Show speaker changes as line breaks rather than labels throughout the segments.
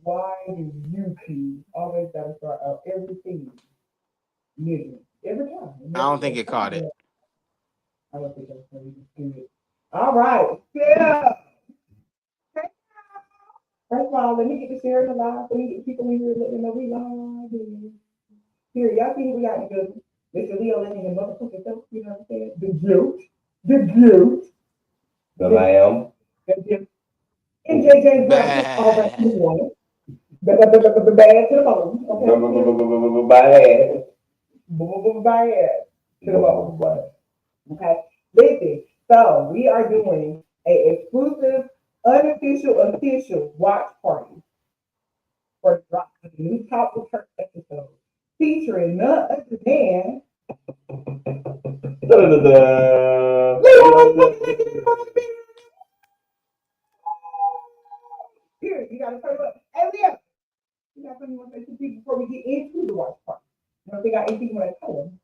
Why do you always gotta start out everything nigga? Every time. It
I
never
don't think
goes.
it caught it.
I don't think that's gonna be good. All right. Yeah. First of all, let me get the sharing alive. Let me get the people in here let them know we live. Here, y'all see who we got in the building. Mr. Leo letting him motherfucking self, you know what I'm saying? The guilt. The guilt.
The lamb.
The guilt. And JJ Brown just already
Bah.
won. Bad to the bone. Okay.
Bad.
Bad to the bone. Okay. Listen. So we are doing a exclusive, unofficial, official watch party for drop the new Talk with Turk episode featuring none other than here. You gotta turn it up. Hey Leo, you got something you want to say to people before we get into the watch party? You know, if they got anything you want to tell them.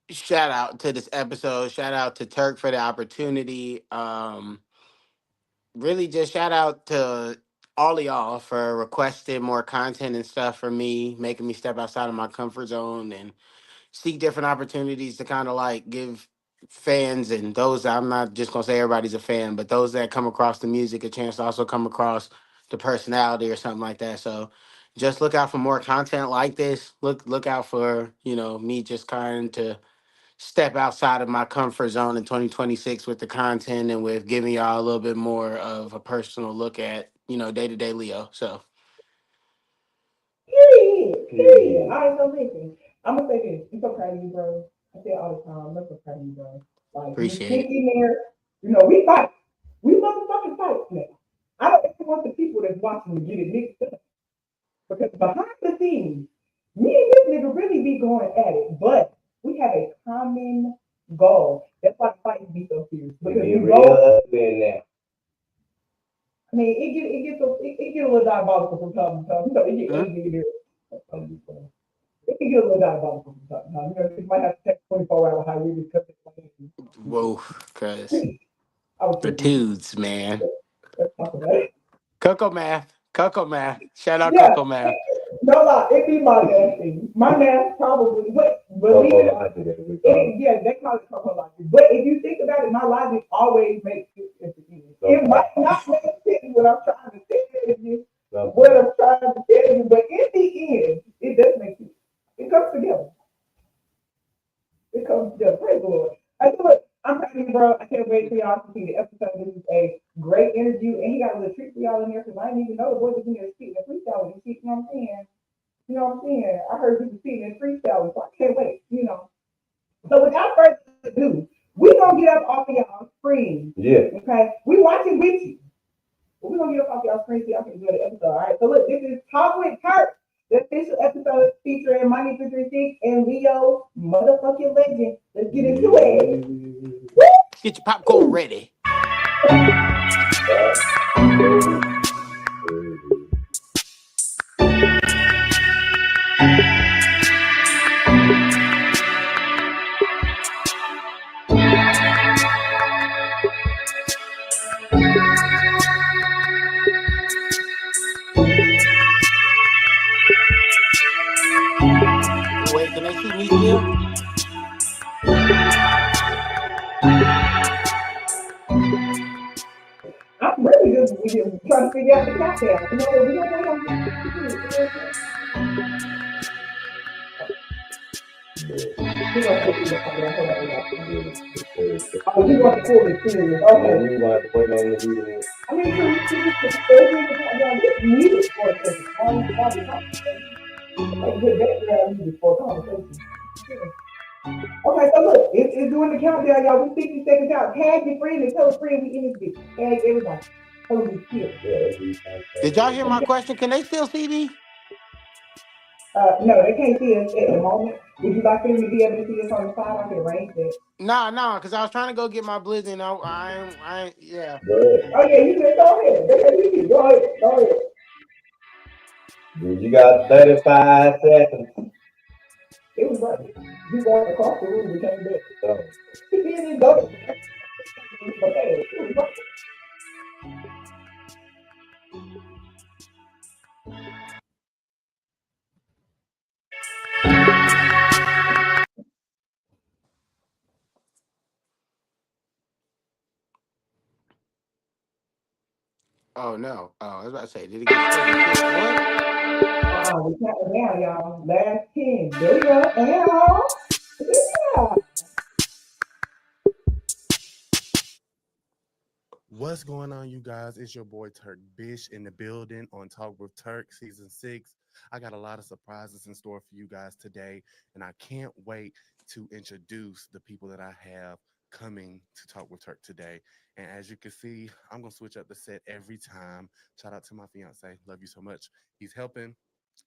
Shout out to this episode. Shout out to Turk for the opportunity. Really just shout out to all of y'all for requesting more content and stuff from me, making me step outside of my comfort zone and seek different opportunities to kind of like give fans and those I'm not just gonna say everybody's a fan, but those that come across the music a chance to also come across the personality or something like that. So just look out for more content like this. Look out for, me just kind to step outside of my comfort zone in 2026 with the content and with giving y'all a little bit more of a personal look at, day-to-day Leo. So
Period. Period. All right, so listen. I'm gonna say this. I'm so proud of you, bro. I say it all the time. I'm so proud of you, bro. Like you
appreciate
stick
it.
in there. We fight. We motherfucking fight now. I don't ever want the people that's watching to get it mixed up. Because behind the scenes, me and this nigga really be going at it, but we have a common goal. That's why the fight be so serious. Because we both, I mean, it get a little diabolical from time to time. It get
Mhm.
ugly in there. It can get a little diabolical from time to time. You might have to take 24 hour high really because it's
Whoa, cause
I was
the
thinking,
tudes, man.
let's talk about it.
Coco Math. Coco Math. Shout out
Yeah,
Coco Math.
no lie, it be my math thing. My math probably, but believe it, yeah, they call it Coco logic. But if you think about it, my logic always makes sense at the end. It might not make sense what I'm trying to tell you, what I'm trying to tell you, but in the end, it does make sense. It comes together. It comes together. Praise the Lord. I do it. I'm proud of you, bro. I can't wait for y'all to see the episode. This is a great interview, and he got a little treat for y'all in there because I didn't even know the boy was in there speaking and freestyling and shit. You know what I'm saying? You know what I'm saying? I heard people speaking and freestyling, so I can't wait. So without further ado, we gonna get up off of y'all screens.
Yeah.
Okay? We watching with you. But we're gonna get up off y'all screens so y'all can enjoy the episode. All right. So look, this is Talk with Turk, the official episode featuring Money 336 and Leo motherfucking legend. Let's get into it.
Get your popcorn ready. Wait, can they see me still?
I'm really just trying to figure out the countdown. You know what? We're gonna wait on this. We're gonna see the countdown. Hold on, oh, you want to pull the serious. Okay.
You want to wait on the video.
I mean, true. There's the countdown. Just music for a second. While we talk. Like good background music for a conversation. Okay, so look, it's doing the countdown, y'all. We 60 seconds out. Tag your friend and tell a friend we in this bitch. Tag everybody. Tell them we here.
Did y'all hear my question? Can they still see me?
No, they can't see us at the moment. Would you like them to be able to see us on the side? I can arrange that.
Nah, because I was trying to go get my blizz and yeah.
Oh yeah, you can go ahead. They can see you. Go ahead. Go ahead.
You got 35 seconds.
It was like he walked across the room and came back. So he didn't go. Okay.
Oh no. Oh, I was about to say, did it get stuck at kids? What?
We counting down, y'all. Last 10. There we go. And yeah.
What's going on, you guys? It's your boy Turk Bish in the building on Talk with Turk Season 6. I got a lot of surprises in store for you guys today, and I can't wait to introduce the people that I have coming to Talk with Turk today. And as you can see, I'm going to switch up the set every time. Shout out to my fiance. Love you so much. He's helping.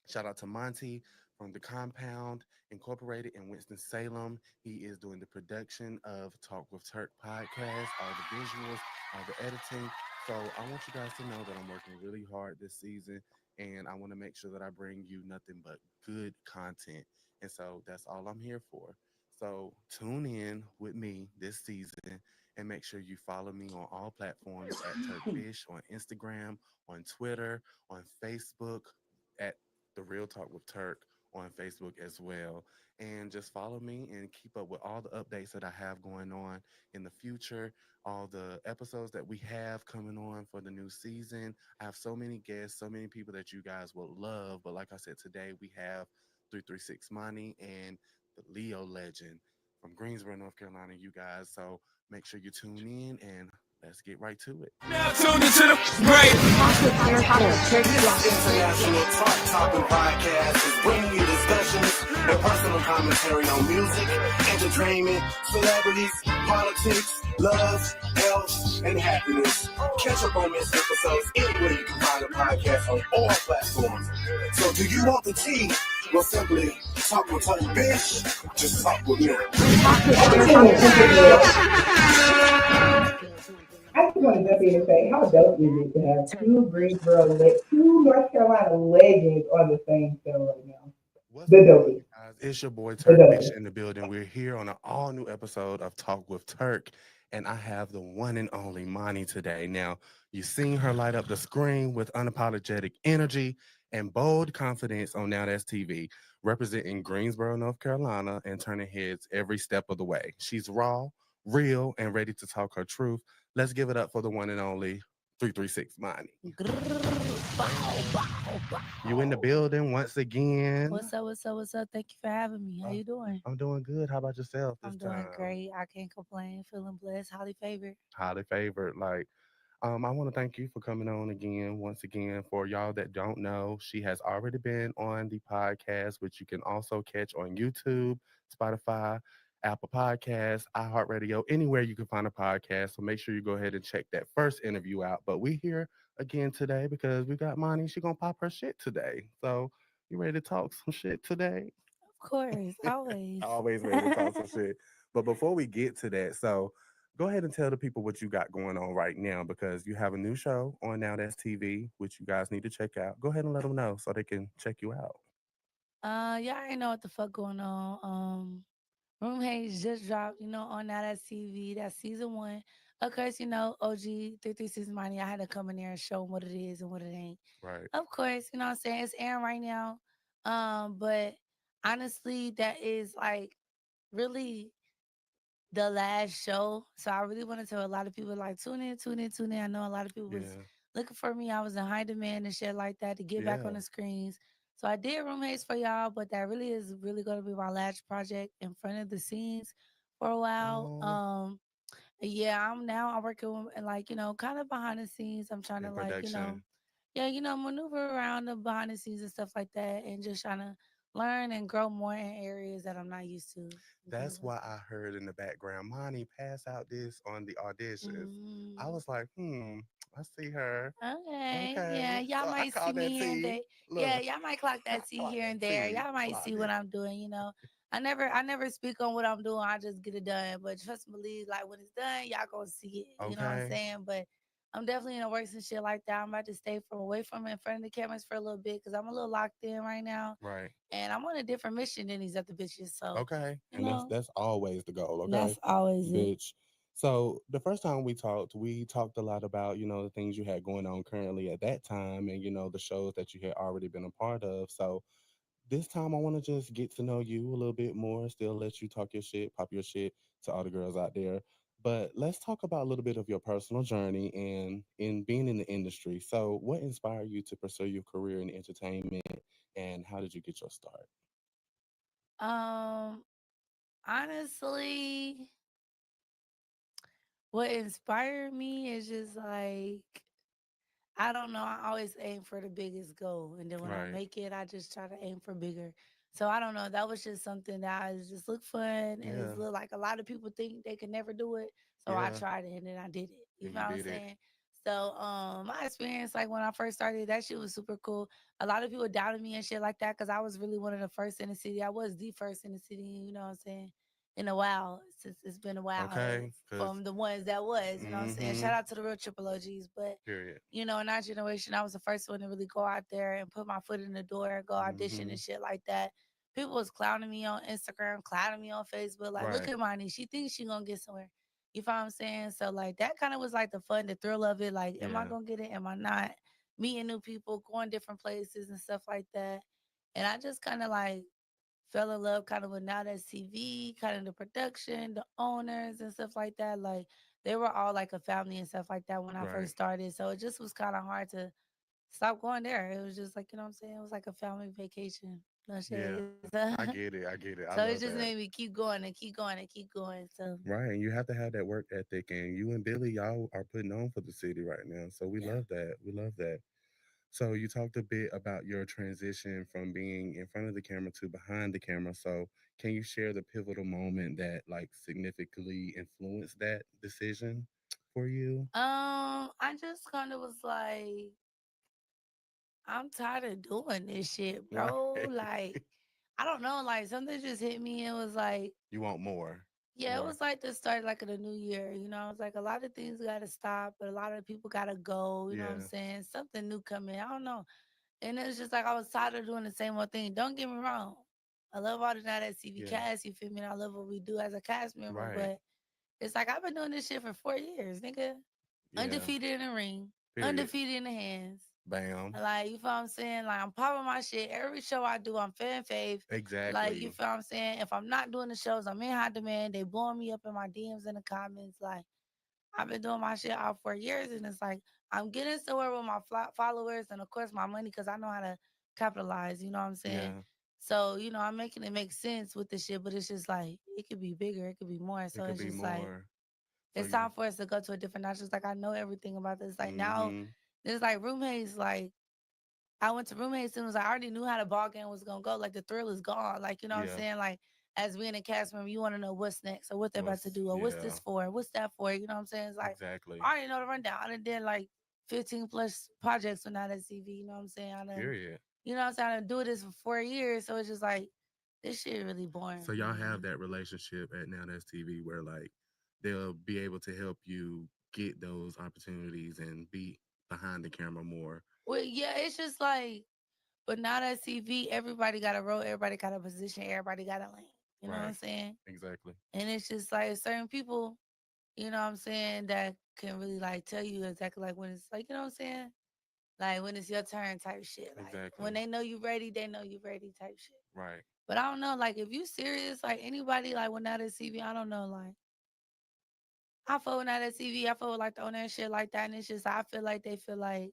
Shout out to Monty from the Compound Incorporated in Winston-Salem. He is doing the production of Talk with Turk podcast, all the visuals, all the editing. So I want you guys to know that I'm working really hard this season, and I want to make sure that I bring you nothing but good content. And so that's all I'm here for. So tune in with me this season and make sure you follow me on all platforms at Turk Bish on Instagram, on Twitter, on Facebook, at the Real Talk with Turk on Facebook as well. And just follow me and keep up with all the updates that I have going on in the future, all the episodes that we have coming on for the new season. I have so many guests, so many people that you guys will love. But like I said, today we have 336 Money and the Leo legend from Greensboro, North Carolina, you guys. So make sure you tune in and let's get right to it.
Now tuned into the great
International Talk Topping Podcast is bringing you discussions and personal commentary on music, entertainment, celebrities, politics, love, health, and happiness. Catch up on missed episodes anywhere you can find a podcast on all platforms. So do you want the tea? Well, simply talk with Turk Bish. Just talk with me.
I just want to jump in and say, how dope is it to have two North Carolina legends on the same show right now?
What's
The
going on,
dopest.
you guys? It's your boy
The
Turk Bish
dopest.
in the building. We're here on an all new episode of Talk with Turk, and I have the one and only Monty today. Now, you've seen her light up the screen with unapologetic energy and bold confidence on Now That's TV, representing Greensboro, North Carolina, and turning heads every step of the way. She's raw, real, and ready to talk her truth. Let's give it up for the one and only 336 Monty. You in the building once again.
What's up? What's up? What's up? Thank you for having me. How you doing?
I'm doing good. How about yourself this
I'm doing
time?
great. I can't complain. Feeling blessed. Highly favored.
Highly favored. I want to thank you for coming on again, once again. For y'all that don't know, she has already been on the podcast, which you can also catch on YouTube, Spotify, Apple Podcasts, iHeartRadio, anywhere you can find a podcast. So make sure you go ahead and check that first interview out. But we here again today because we got Monty. She gonna pop her shit today. So you ready to talk some shit today?
Of course, always.
Always ready to talk some shit. But before we get to that, so go ahead and tell the people what you got going on right now because you have a new show on Now That's TV, which you guys need to check out. Go ahead and let them know so they can check you out.
Yeah, I ain't know what the fuck going on. Room Haze just dropped, on Now That's TV. That's season one. Of course, OG 336 Money. I had to come in there and show them what it is and what it ain't.
Right.
Of course, you know what I'm saying? It's airing right now. But honestly, that is like really the last show. So I really want to tell a lot of people like tune in, tune in, tune in. I know a lot of people was
Yeah.
looking for me. I was in high demand and shit like that to get back on
Yeah.
the screens. So I did Room Haze for y'all, but that really is really gonna be my last project in front of the scenes for a while.
Oh,
Yeah, I'm working with, and like, kind of behind the scenes. I'm trying to
in
like,
production.
yeah, maneuver around the behind the scenes and stuff like that and just trying to learn and grow more in areas that I'm not used to. You feel
That's
me?
why I heard in the background, Monty pass out this on the auditions. I
Mm.
was like, I see her.
Okay, yeah,
Okay.
y'all
So I
might see
called
me
that
here and
T.
there. Yeah,
Look,
y'all might clock that T
clock
here
that
and there.
T.
Y'all might see
Clocked
what
it.
I'm doing. I never speak on what I'm doing. I just get it done. But trust and believe, like when it's done, y'all gonna see it. You know what I'm
Okay.
saying? But I'm definitely in the works and shit like that. I'm about to stay from away from in front of the cameras for a little bit because I'm a little locked in right now,
Right.
and I'm on a different mission than these other bitches. So,
Okay.
you
And that's
know,
that's always the goal, okay?
that's always it.
Bitch. So the first time we talked a lot about, the things you had going on currently at that time and, the shows that you had already been a part of. So this time I want to just get to know you a little bit more, still let you talk your shit, pop your shit to all the girls out there. But let's talk about a little bit of your personal journey and in being in the industry. So, what inspired you to pursue your career in entertainment, and how did you get your start?
Um, honestly, what inspired me is just like I don't know. I always aim for the biggest goal, and then when I
Right.
make it, I just try to aim for bigger. So I don't know. That was just something that I just look fun, and it's
Yeah.
look like a lot of people think they can never do it. So I
Yeah.
tried it, and then I did it. You
And
know
you
what I'm
did it.
saying? So my experience, like when I first started, that shit was super cool. A lot of people doubted me and shit like that because I was really one of the first in the city. I was the first in the city. You know what I'm saying? In a while, since it's been a while
Okay. Because,
from the ones that was. You know what I'm saying?
mm-hmm,
Shout out to the real triple OGs, but
period.
in our generation, I was the first one to really go out there and put my foot in the door and go audition
Mm-hmm.
and shit like that. People was clowning me on Instagram, clowning me on Facebook. Like, look
Right.
at Money. She thinks she gonna get somewhere. You know what I'm saying? So like that kind of was like the fun, the thrill of it. Like, am I
Yeah.
gonna get it? Am I not? Meeting new people, going different places and stuff like that. And I just kind of like fell in love kind of with Now That's TV, kind of the production, the owners and stuff like that. Like they were all like a family and stuff like that when I
Right.
first started. So it just was kind of hard to stop going there. It was just like, you know what I'm saying? It was like a family vacation. No
Yeah.
shade.
I get it. I get it. I
So it
love
just
that.
made me keep going and keep going and keep going. So
Right. And you have to have that work ethic. And you and Billy, y'all are putting on for the city right now. So we
yeah.
love that. We love that. So you talked a bit about your transition from being in front of the camera to behind the camera. So can you share the pivotal moment that like significantly influenced that decision for you?
I just kind of was like, I'm tired of doing this shit,
Right.
bro. Like, I don't know, like something just hit me and was like,
You want more.
yeah, it
More.
was like the start like of the new year. I was like a lot of things gotta stop, but a lot of people gotta go. You know what I'm
Yeah.
saying? Something new coming. I don't know. And it's just like I was tired of doing the same old thing. Don't get me wrong. I love all the Night at TV
Yeah.
cast, you feel me? And I love what we do as a cast member,
Right.
but it's like I've been doing this shit for 4 years, nigga.
Yeah.
Undefeated in the ring,
Period.
undefeated in the hands.
Bam.
Like, you feel what I'm saying? Like, I'm popping my shit. Every show I do, I'm fan fave. Like, you
Exactly.
feel what I'm saying? If I'm not doing the shows, I'm in high demand. They blowing me up in my DMs in the comments. Like, I've been doing my shit out for years, and it's like I'm getting somewhere with my followers and, of course, my money because I know how to capitalize. You know what I'm saying?
Yeah.
So, I'm making it make sense with the shit, but it's just like it could be bigger, it could be more.
It
So
could
it's
be
just like
more. So
it's
you.
time for us to go to a different notch. It's like I know everything about this. Like now,
Mm-hmm.
there's like roommates. Like I went to roommates and was like, I already knew how the ball game was gonna go. Like the thrill is gone. Like you know what I'm
Yeah.
saying? Like as being a cast member, you want to know what's next or what they're about to
What's
do or what's
yeah.
this for, what's that for. You know what I'm saying? It's like
Exactly.
I already know the rundown. I done did like 15 plus projects when I at CV. You know what I'm saying? I done,
Period.
you know what I'm saying? I done do this for 4 years. So it's just like this shit really boring
So
for
y'all
me.
have that relationship at Now That's TV where like they'll be able to help you get those opportunities and be behind the camera more.
Well, yeah, it's just like, but now that CV, everybody got a role, everybody got a position, everybody got a lane. You know what I'm
Right.
saying?
Exactly.
And it's just like certain people, you know what I'm saying, that can really like tell you exactly like when it's like, you know what I'm saying? Like when it's your turn type shit. Like
Exactly.
when they know you ready, they know you ready type shit.
Right.
But I don't know, like if you serious, like anybody like when that is CV, I don't know, like I feel when that is CV, I feel like the owner and shit like that. And it's just I feel like they feel like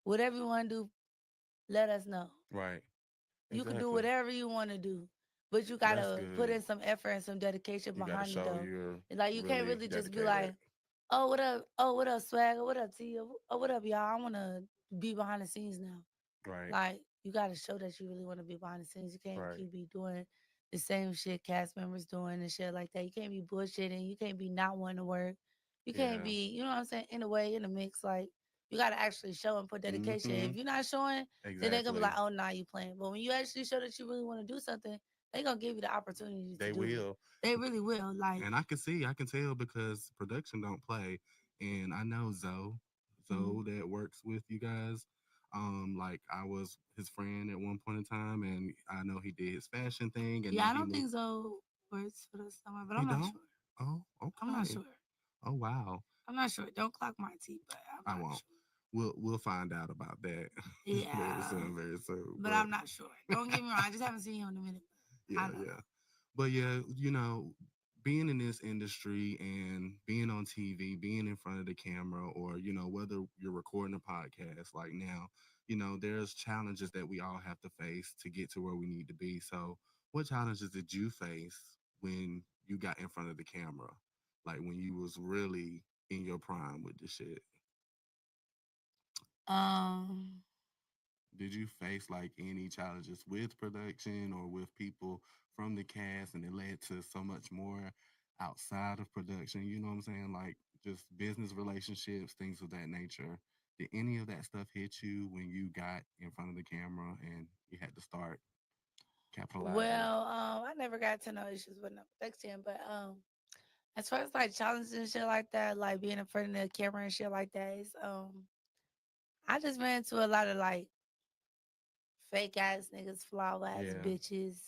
whatever you want to do, let us know.
Right.
You can do
Exactly.
whatever you want to do, but you
That's
gotta put
good.
in some effort and some dedication
You got to
behind it
show
though.
you're
It's like you can't
really
really just be
dedicated.
like, oh what up, swag, or what up T, or what up y'all. I wanna be behind the scenes now.
Right.
Like you gotta show that you really wanna be behind the scenes. You can't
Right.
keep be doing the same shit cast members doing and shit like that. You can't be bullshitting. You can't be not wanting to work. You can't
Yeah.
be, you know what I'm saying, in a way, in the mix. Like you gotta actually show and put dedication.
Mm-hmm.
If you're not showing, then they're gonna be
Exactly.
like, oh nah, you playing. But when you actually show that you really want to do something, they gonna give you the opportunity to
They
do it.
will.
They really will. Like,
And I can tell because production don't play. And I know
mhm.
Zoe that works with you guys. Like I was his friend at one point in time, and I know he did his fashion thing, and
Yeah,
then
I
he
don't
moved.
think so works for us somewhere, but
He
I'm not
don't.
sure.
Oh,
I'm not
okay.
sure.
Oh, wow.
I'm not sure. Don't clock my tea, but I'm
I
not
won't.
sure.
We'll find out about that very
Yeah,
soon, very soon.
but
But
I'm not sure. Don't get me wrong. I just haven't seen him in a minute. I
yeah,
don't
yeah.
know.
But yeah, being in this industry and being on TV, being in front of the camera, or whether you're recording a podcast like now, there's challenges that we all have to face to get to where we need to be. So, what challenges did you face when you got in front of the camera, like when you was really in your prime with the shit?
Um,
Did you face like any challenges with production or with people from the cast, and it led to so much more outside of production? You know what I'm saying? Like just business relationships, things of that nature. Did any of that stuff hit you when you got in front of the camera and you had to start capitalizing?
well, I never got to no issues with no production, but as far as like challenges and shit like that, like being in front of the camera and shit like that, is I just ran into a lot of like fake ass niggas, flaw ass
Yeah,
bitches.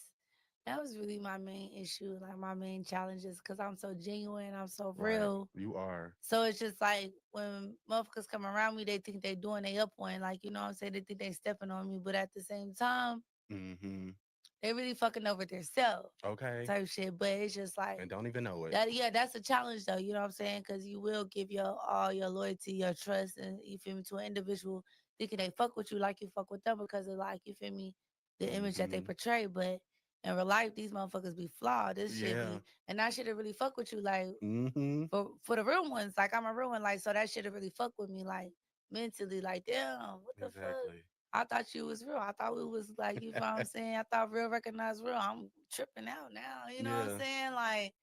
That was really my main issue, like my main challenges, because I'm so genuine, I'm so
right.
real.
You are.
So it's just like when motherfuckers come around me, they think they doing they up one, like you know what I'm saying. They think they stepping on me, but at the same time,
Mm-hmm.
they really fucking over themselves
Okay.
type shit. But it's just like
And don't even know it.
that. Yeah, that's a challenge though. You know what I'm saying? Because you will give your all your loyalty, your trust, and you feel me to an individual thinking they fuck with you like you fuck with them because of like you feel me the image that they
Mm-hmm.
portray. But in real life, these motherfuckers be flawed. This shit
Yeah.
be, and I should have really fuck with you like
Mm-hmm.
for the real ones. Like I'm a real one. Like so that should have really fuck with me like mentally. Like damn, what the fuck?
Exactly.
I thought you was real. I thought we was like, you know what I'm saying? I thought real recognized real. I'm tripping out now. You know what I'm
Yeah.
saying? Like,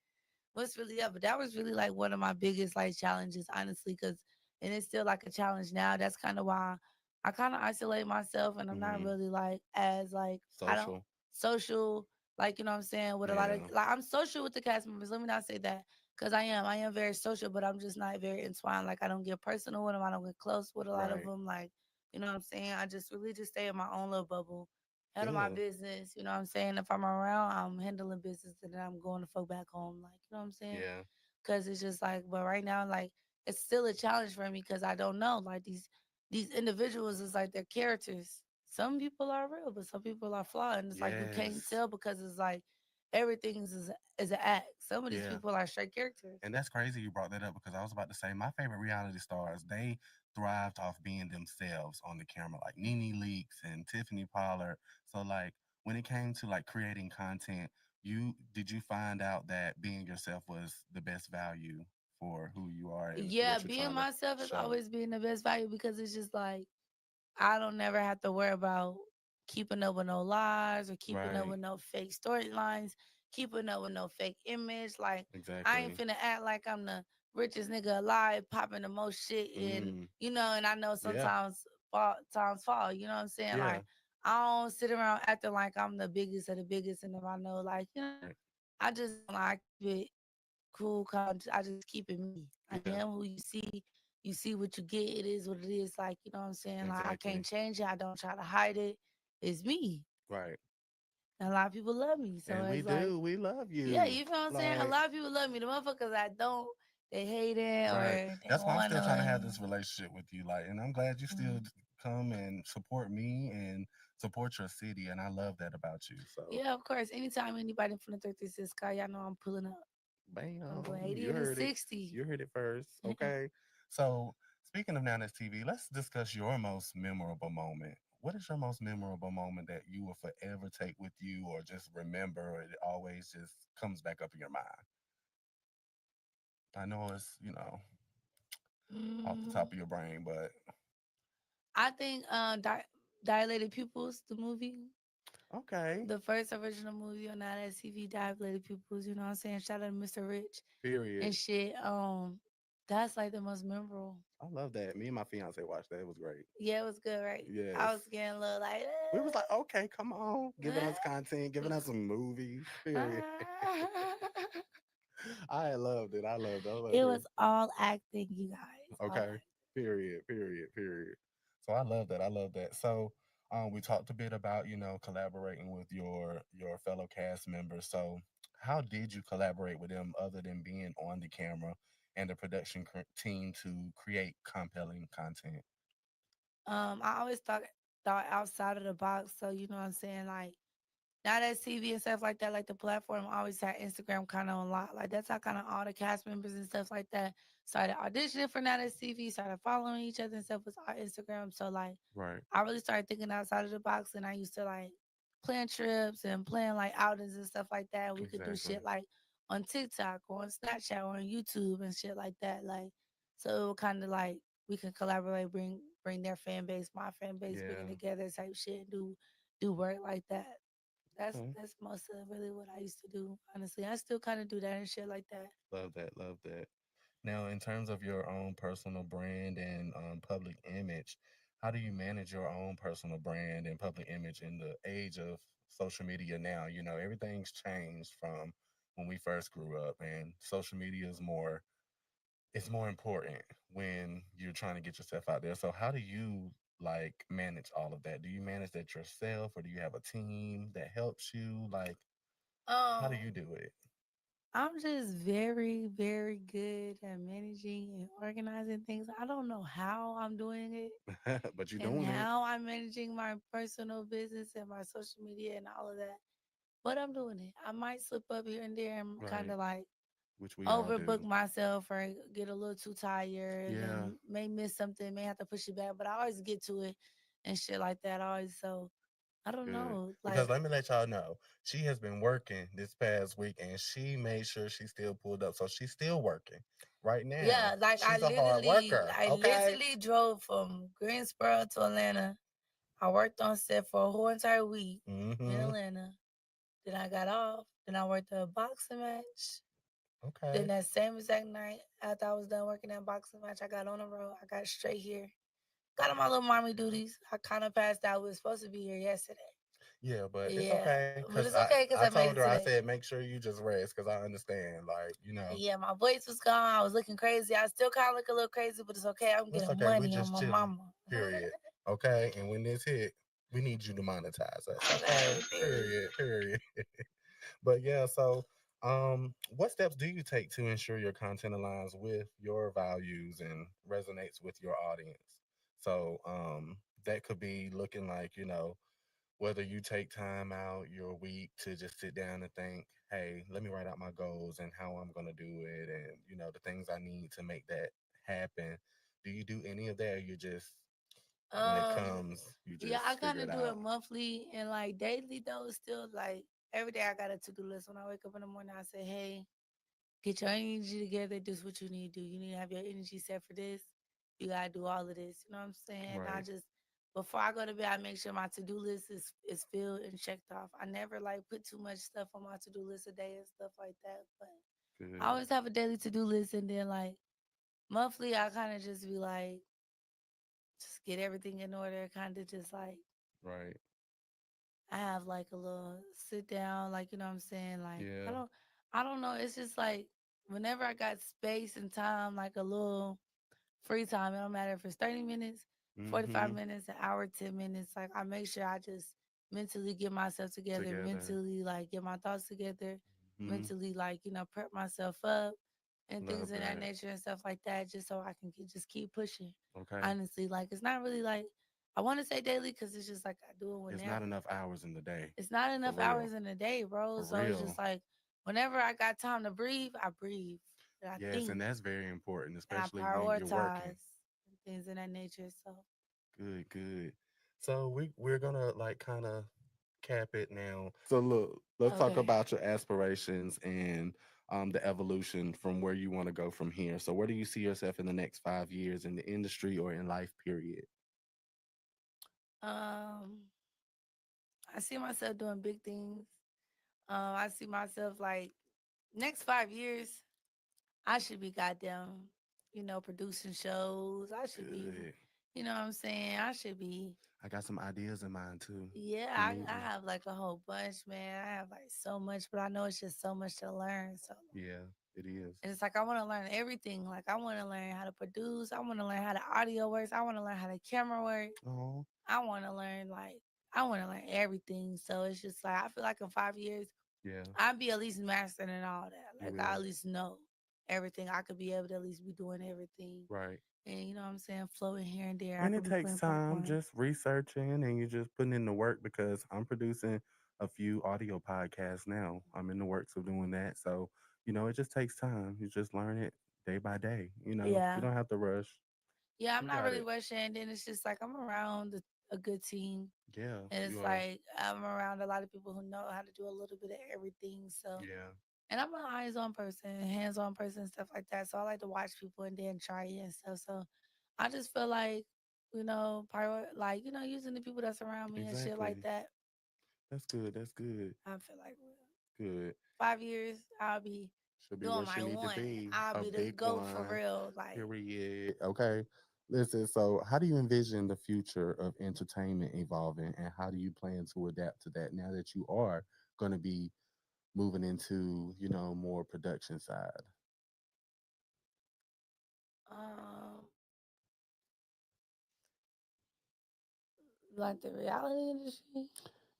what's really up? But that was really like one of my biggest like challenges, honestly, because and it's still like a challenge now. That's kind of why I kind of isolate myself and I'm not
Mm-hmm.
really like as like I don't
Social.
social, like you know what I'm saying, with a lot of
Yeah.
like I'm social with the cast members. Let me not say that. Cause I am very social, but I'm just not very entwined. Like I don't get personal with them. I don't get close with a lot of
Right.
them. Like you know what I'm saying? I just really just stay in my own little bubble, handle my
Yeah.
business. You know what I'm saying? If I'm around, I'm handling business and then I'm going to fuck back home. Like, you know what I'm saying?
Yeah.
Cause it's just like, but right now, like, it's still a challenge for me because I don't know. Like these individuals is like their characters. Some people are real, but some people are flawed. And it's like you can't
Yes.
tell because it's like everything is an act. Some of these
Yeah.
people are straight characters.
And that's crazy you brought that up because I was about to say my favorite reality stars, they thrived off being themselves on the camera, like Nene Leakes and Tiffany Pollard. So like when it came to like creating content, you find out that being yourself was the best value for who you are and
Yeah,
what you're
being
trying to
myself has
show.
always been the best value because it's just like I don't never have to worry about keeping up with no lies or keeping up
Right.
with no fake storylines, keeping up with no fake image. Like I ain't
Exactly.
finna act like I'm the richest nigga alive, popping the most shit in,
Mm.
you know. And I know
Yeah.
sometimes fall. You know what I'm saying?
Yeah.
Like I don't sit around acting like I'm the biggest of the biggest, and if I know, like you know,
Right.
I just don't like keep it cool, calm. I just keep it me. I
Yeah.
am who you see. You see what you get. It is what it is. Like, you know what I'm saying? Like, I can't
Exactly.
change it. I don't try to hide it. It's me.
Right.
And a lot of people love me. So
And we
it's like,
do. We love
yeah,
you.
you feel what I'm saying? A
Like,
lot of people love me. The motherfuckers I don't, they hate it
right.
or they
That's
don't
why I'm
want
still
to
trying to
love
have
me.
this relationship with you. Like, and I'm glad you still
Mhm.
come and support me and support your city. And I love that about you. So,
Yeah, of course. Anytime anybody from the 36 car, y'all know I'm pulling up. I'm going
bam,
80
you
and a
heard it.
60.
You heard it first. Okay. So, speaking of Now That's TV, let's discuss your most memorable moment. What is your most memorable moment that you will forever take with you or just remember, or it always just comes back up in your mind? I know it's, off the
Mm,
top of your brain, but
I think Dilated Pupils, the movie.
okay.
The first original movie on that SCV, Dilated Pupils, you know what I'm saying? Shout out to Mr. Rich
Period.
and shit. That's like the most memorable.
I love that. Me and my fiance watched that. It was great.
Yeah, it was good, right?
Yes.
I was getting a little like,
We was like, okay, come on, giving us content, giving us
uh,
some movies. Period. I loved it. I loved it. I loved
it
it.
was all acting, you guys. All
Okay. Period. Period. Period. So I love that. I love that. So we talked a bit about, collaborating with your fellow cast members. So how did you collaborate with them other than being on the camera and the production team to create compelling content?
I always thought outside of the box. So you know what I'm saying? Like now that TV and stuff like that, like the platform always had Instagram kind of on lock. Like that's how kind of all the cast members and stuff like that started auditioning for Now That's TV, started following each other and stuff with our Instagram. So like
Right.
I really started thinking outside of the box, and I used to like plan trips and plan like outings and stuff like that. We could do
Exactly.
shit like on TikTok or on Snapchat or on YouTube and shit like that. Like so it kind of like we can collaborate, bring their fan base, my fan base, bring it
Yeah.
together type shit, do work like that.
Okay.
That's most of really what I used to do. Honestly, I still kind of do that and shit like that.
Love that. Love that. Now, in terms of your own personal brand and public image, how do you manage your own personal brand and public image in the age of social media now? You know, everything's changed from when we first grew up, and social media is more, it's more important when you're trying to get yourself out there. So how do you like manage all of that? Do you manage that yourself, or do you have a team that helps you? Like, how do
Um,
you do it?
I'm just very, very good at managing and organizing things. I don't know how I'm doing it
But you're
and
doing it.
how I'm managing my personal business and my social media and all of that, but I'm doing it. I might slip up here and there and kind
Right.
of like
Which we all
overbook
do.
myself or get a little too tired
Yeah.
and may miss something, may have to push it back, but I always get to it and shit like that. Always. So I don't
Good.
know.
Because
Like,
let me let y'all know, she has been working this past week and she made sure she still pulled up. So she's still working right now.
yeah, like
She's a hard worker.
I
Okay.
literally drove from Greensboro to Atlanta. I worked on set for a whole entire week in
Mm-hmm.
Atlanta. Then I got off. Then I worked a boxing match. Then
Okay.
that same exact night, after I was done working that boxing match, I got on the road. I got straight here. Got on my little mommy duties. I kind of passed out. We were supposed to be here yesterday.
Yeah, but it's
Yeah,
okay. Cause
but it's okay
I
because I made
told
it
her, I
today.
said, make sure you just rest because I understand. Like, you know,
Yeah, my voice was gone. I was looking crazy. I still kind of look a little crazy, but it's okay. I'm
that's
getting
okay. We
money on
just
my
chilling.
mama.
Period. Okay. And when this hit, we need you to monetize us. Okay.
Okay, period.
Period. Period. But yeah, so what steps do you take to ensure your content aligns with your values and resonates with your audience? So that could be looking like, you know, whether you take time out your week to just sit down and think, hey, let me write out my goals and how I'm gonna do it and you know the things I need to make that happen. Do you do any of that or you just when it
Um,
comes, you
yeah, I
just
kind
figure
of
it
do it
out?
monthly and like daily though. Still, like every day, I got a to-do list. When I wake up in the morning, I say, "Hey, get your energy together. This is what you need to do. You need to have your energy set for this. You gotta do all of this." You know what I'm saying? I
Right.
just before I go to bed, I make sure my to-do list is filled and checked off. I never like put too much stuff on my to-do list a day and stuff like that. But I
Good.
always have a daily to-do list, and then like monthly, I kind of just be like, just get everything in order. Kind of just like
Right.
I have like a little sit down, like you know what I'm saying. Like
Yeah.
I don't know. It's just like whenever I got space and time, like a little free time. It don't matter if it's 30 minutes, 45
Mm-hmm.
minutes, an hour, 10 minutes. Like I make sure I just mentally get myself together,
Together.
mentally like get my thoughts together,
Mm-hmm.
mentally like, prep myself up and things
Love
of that
that.
nature and stuff like that, just so I can just keep pushing.
Okay.
Honestly, like it's not really like I want to say daily because it's just like I do it
It's not
whenever.
enough hours in the day.
It's not
For
enough
real.
hours in a day, bro.
For
So it's
real.
just like whenever I got time to breathe, I breathe. And I
Yes,
think
and that's very important,
and I
especially when you're working.
prioritize and things of that nature. So
Good, good. So we're gonna like kind of cap it now. So look, let's talk
okay.
about your aspirations and the evolution from where you want to go from here. So where do you see yourself in the next 5 years in the industry or in life, period?
Um, I see myself doing big things. I see myself like next 5 years, I should be goddamn, producing shows. I should be,
Good.
you know what I'm saying? I should be.
I got some ideas in mind too.
Yeah,
If you need
I
me.
have like a whole bunch, man. I have like so much, but I know it's just so much to learn. So
Yeah, it is.
and it's like I want to learn everything. Like I want to learn how to produce. I want to learn how the audio works. I want to learn how the camera works.
Oh,
I want to learn I want to learn everything. So it's just like I feel like in 5 years
yeah,
I'll be at least mastering and all that.
you
Like I
will.
at least know everything. I could be able to at least be doing everything
Right.
and you know what I'm saying, floating here and there. I
And
could
it
be
takes
playing
time
popcorn.
just researching and you're just putting in the work because I'm producing a few audio podcasts now. I'm in the works of doing that. So, it just takes time. You just learn it day by day. You
Yeah.
don't have to rush.
Yeah, I'm
You
not
got
really
it.
rushing. And then it's just like I'm around a good team.
Yeah,
And it's
you are.
like I'm around a lot of people who know how to do a little bit of everything. So,
Yeah,
and I'm an eyes-on person, hands-on person, stuff like that. So I like to watch people and then try it and stuff. So I just feel like, using the people that's around me and shit like
exactly.
that.
That's good. That's good.
I feel like
Good.
5 years, I'll be
Should be
doing
where she
my
need to
one.
be.
I'll
A
be the
big
goat for
one.
real. Like,
Period. Okay. Listen, so how do you envision the future of entertainment evolving and how do you plan to adapt to that now that you are going to be moving into, more production side?
um, like the reality industry.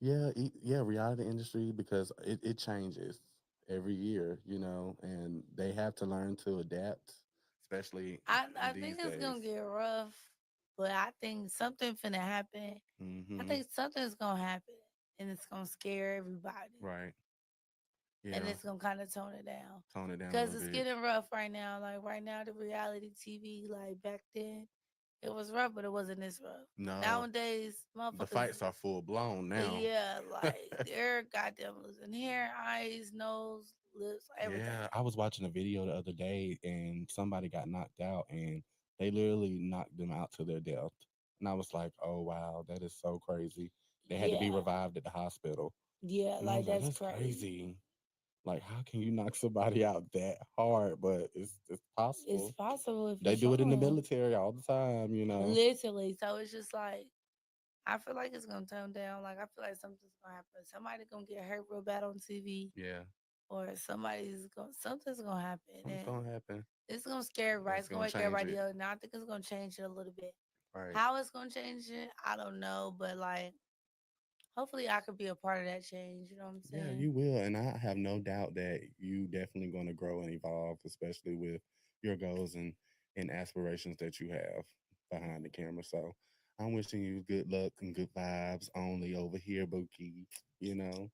Yeah, yeah, reality industry because it changes every year, and they have to learn to adapt, especially
I
in
think
these
it's
days.
gonna get rough, but I think something finna happen. I
Mm-hmm.
think something's gonna happen, and it's gonna scare everybody,
Right.
and
Yeah.
it's gonna kind of tone it down,
Tone it down a
because
little
it's
bit.
getting rough right now. Like right now, the reality TV, like back then, it was rough, but it wasn't this rough.
No,
Nowadays,
the
motherfuckers,
fights are full blown now.
yeah, like they're goddamn losing hair, eyes, nose, lips, everything.
Yeah, I was watching a video the other day and somebody got knocked out and they literally knocked them out to their death. And I was like, oh, wow, that is so crazy. They had to be
Yeah,
revived at the hospital.
yeah,
And I
like
was like,
that's
that's
crazy.
crazy. Like, how can you knock somebody out that hard? But it's
It's
possible.
possible if
They
you
do it in the
trying.
military all the time.
Literally. So it's just like I feel like it's gonna tone down. Like I feel like something's gonna happen. Somebody gonna get hurt real bad on TV,
Yeah,
or something's gonna happen,
something's
and
going to happen.
it's gonna scare everybody.
That's
It's gonna
going to
wake
change
everybody
it.
up. Now I think it's gonna change it a little bit.
Right.
How it's gonna change it, I don't know. But like, hopefully, I could be a part of that change. You know what I'm
Yeah,
saying?
you will. And I have no doubt that you definitely going to grow and evolve, especially with your goals and aspirations that you have behind the camera. So I'm wishing you good luck and good vibes only over here, Bookie, you know.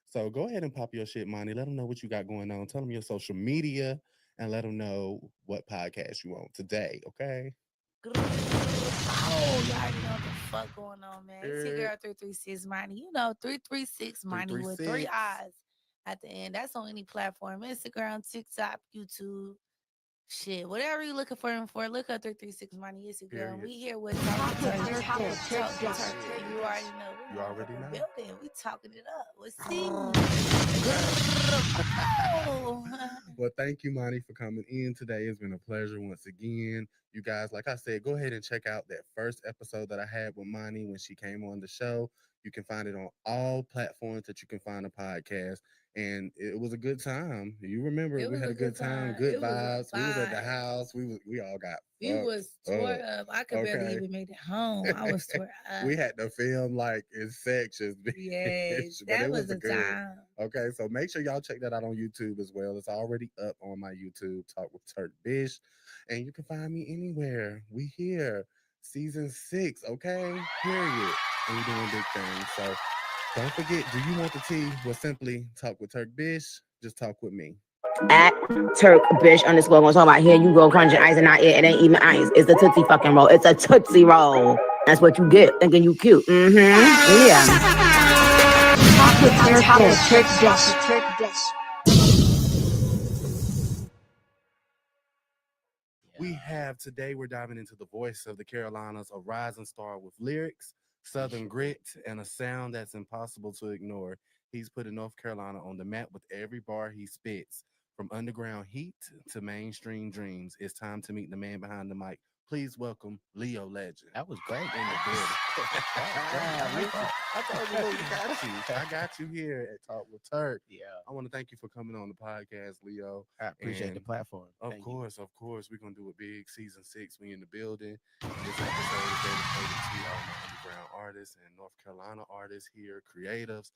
So go ahead and pop your shit, Monty. Let them know what you got going on. Tell them your social media and let them know what podcast you on today, okay?
Oh, you already know what the fuck going on, man. It's your
Er,
girl 336 Money. You know, 336 Money with three
336.
eyes at the end. That's on any platform: Instagram, TikTok, YouTube. Shit, whatever you looking for him for, look up 336 Money. It's your girl. And
Period.
we here with Talk with Turk. Talk with Turk.
Yeah.
You already know. We
You
in the
already
fucking
know.
building. We talking it up. What's see? Oh.
Well, thank you, Monty, for coming in today. It's been a pleasure once again. You guys, like I said, go ahead and check out that first episode that I had with Monty when she came on the show. You can find it on all platforms that you can find a podcast. And it was a good time. You remember
It
we
was
had
a
a good
good
time,
time.
good
It was a
vibes. We was at the
vibe.
house. We all got
You
fucked
was tore
up.
up. I could barely
Okay.
even make it home. I was tore up.
We had to film like in sections,
Yes,
bitch, but
that
it
was
was a
the
good.
time.
Okay, so make sure y'all check that out on YouTube as well. It's already up on my YouTube, Talk with Turk Bish, and you can find me anywhere. We here, season 6. Okay, period. And we doing big things. So don't forget. Do you want the tea? Well, simply talk with Turk Bish. Just talk with me.
At Turk bitch underscore gonna talk about here you go crunching ice and not it. It ain't even ice. It's a tootsie fucking roll. It's a tootsie roll. That's what you get thinking you cute. Yeah.
We have today, we're diving into the voice of the Carolinas, a rising star with lyrics, southern grit, and a sound that's impossible to ignore. He's putting North Carolina on the map with every bar he spits. From underground heat to mainstream dreams, it's time to meet the man behind the mic. Please welcome Leo Legend.
That was great.
In the building. I told you, look, I got you here at Talk with Turk.
Yeah,
I want to thank you for coming on the podcast, Leo.
I appreciate the
And
platform.
of
Thank you.
course, we're gonna do it big. Season 6, we in the building. And this episode is dedicated to all my underground artists and North Carolina artists here, creatives,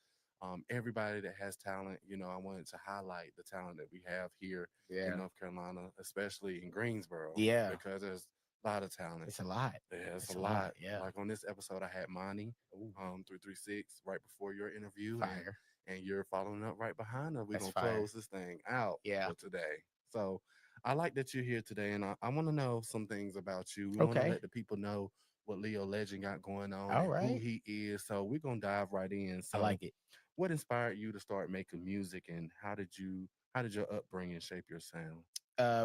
everybody that has talent. I wanted to highlight the talent that we have here in
Yeah,
North Carolina, especially in Greensboro,
yeah,
because there's A lot of talent.
It's a lot.
Yeah,
It's
a
a lot,
lot.
yeah.
Like on this episode, I had Monty,
Ooh,
336, right before your interview,
fire.
and you're following up right behind her. We're
That's
gonna
fire.
close this thing out
Yeah.
for today. So I like that you're here today, and I want to know some things about you. We want to
Okay.
let the people know what Leo Legend got going on
All
and who
right.
he is. So we're gonna dive right in.
I
So
like it.
what inspired you to start making music, and how did your upbringing shape your sound?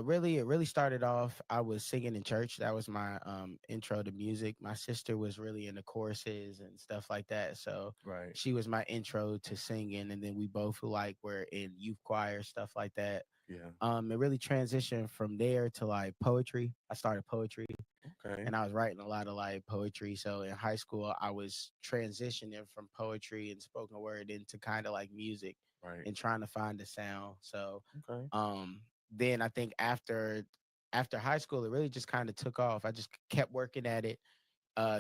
Really, it really started off. I was singing in church. That was my intro to music. My sister was really into choruses and stuff like that. So
Right.
she was my intro to singing. And then we both like were in youth choir, stuff like that.
Yeah.
It really transitioned from there to like poetry. I started poetry
Okay.
and I was writing a lot of like poetry. So in high school, I was transitioning from poetry and spoken word into kind of like music
Right.
and trying to find a sound. So
Okay.
um then I think after high school, it really just kind of took off. I just kept working at it,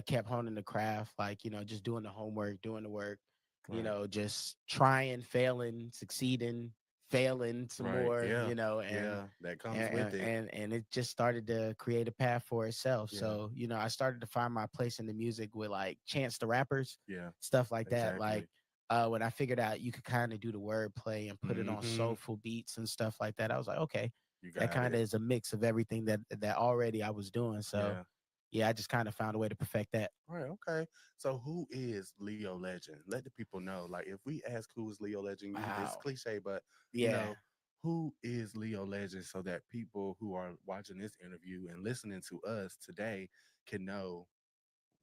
kept honing the craft, like, just doing the homework, doing the work,
Right.
just trying, failing, succeeding, failing some
Right.
more,
Yeah.
and
Yeah. That comes
and,
with
and
it.
and it just started to create a path for itself.
Yeah.
So, I started to find my place in the music with like Chance the Rappers,
Yeah.
stuff like that. Like
Exactly.
when I figured out you could kind of do the wordplay and put it on
Mm-hmm.
soulful beats and stuff like that, I was like, okay,
You
that
got
kind of
it.
is a mix of everything that already I was doing. So
Yeah.
yeah, I just kind of found a way to perfect that.
All right. Okay. So who is Leo Legend? Let the people know. Like, if we ask who is Leo Legend, it's
Wow.
cliche, but you
Yeah.
know, who is Leo Legend, so that people who are watching this interview and listening to us today can know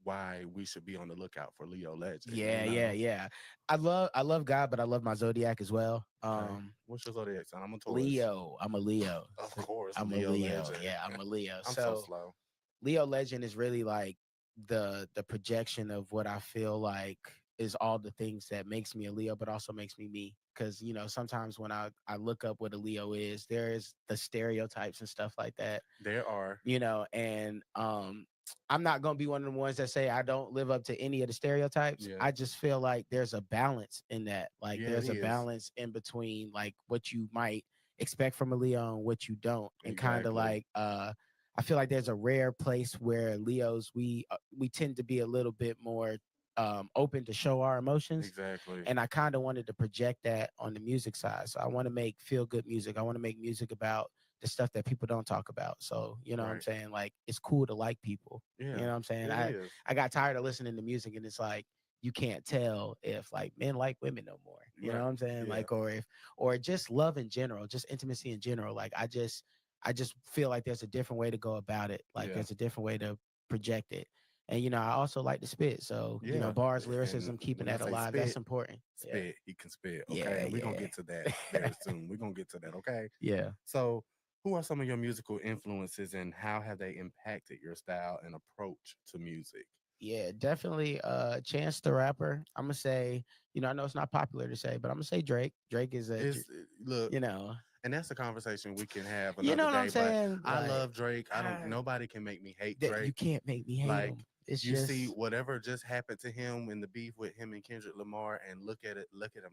why we should be on the lookout for Leo Legend.
Yeah, yeah, yeah. I love God, but I love my zodiac as well.
Okay. What's your zodiac sign? I'm a Taurus.
Leo. I'm a Leo.
Of course,
I'm a
Leo
Leo.
Legend.
Yeah, I'm a Leo.
I'm so
So
slow.
Leo Legend is really like the projection of what I feel like is all the things that makes me a Leo, but also makes me me. Because sometimes when I look up what a Leo is, there's the stereotypes and stuff like that.
There are.
And I'm not gonna be one of the ones that say I don't live up to any of the stereotypes.
Yeah.
I just feel like there's a balance in that. Like
Yeah, it
there's a
is.
balance in between like what you might expect from a Leo and what you don't. And kind of
Exactly.
like I feel like there's a rare place where Leos we tend to be a little bit more open to show our emotions.
Exactly.
And I kind of wanted to project that on the music side. So I want to make feel good music. I want to make music about the stuff that people don't talk about. So, what I'm
Right.
saying? Like it's cool to like people. You
Yeah.
know what I'm saying?
It is.
I got tired of listening to music and it's like you can't tell if like men like women no more. You know
Right.
what I'm saying?
Yeah.
Like or just love in general, just intimacy in general. Like I just feel like there's a different way to go about it. Like
Yeah.
there's a different way to project it. And I also like to spit. So,
Yeah.
bars,
And
lyricism, keeping
when I
that
say
alive, that's important. Yeah.
spit, he can spit. Okay.
Yeah,
And we're gonna get to that very soon. We're gonna get to that. Okay.
yeah.
So who are some of your musical influences and how have they impacted your style and approach to music?
Yeah, definitely Chance the Rapper. I'm gonna say, I know it's not popular to say, but I'm gonna say Drake. Drake is
Look,
you know,
and that's a conversation we can have
you know
another
what I'm
day. But
saying?
I
Like
love Drake. Nobody can make me hate
that you
Drake.
can't make me hate
Like,
him. It's
you
just
see whatever just happened to him in the beef with him and Kendrick Lamar, and look at him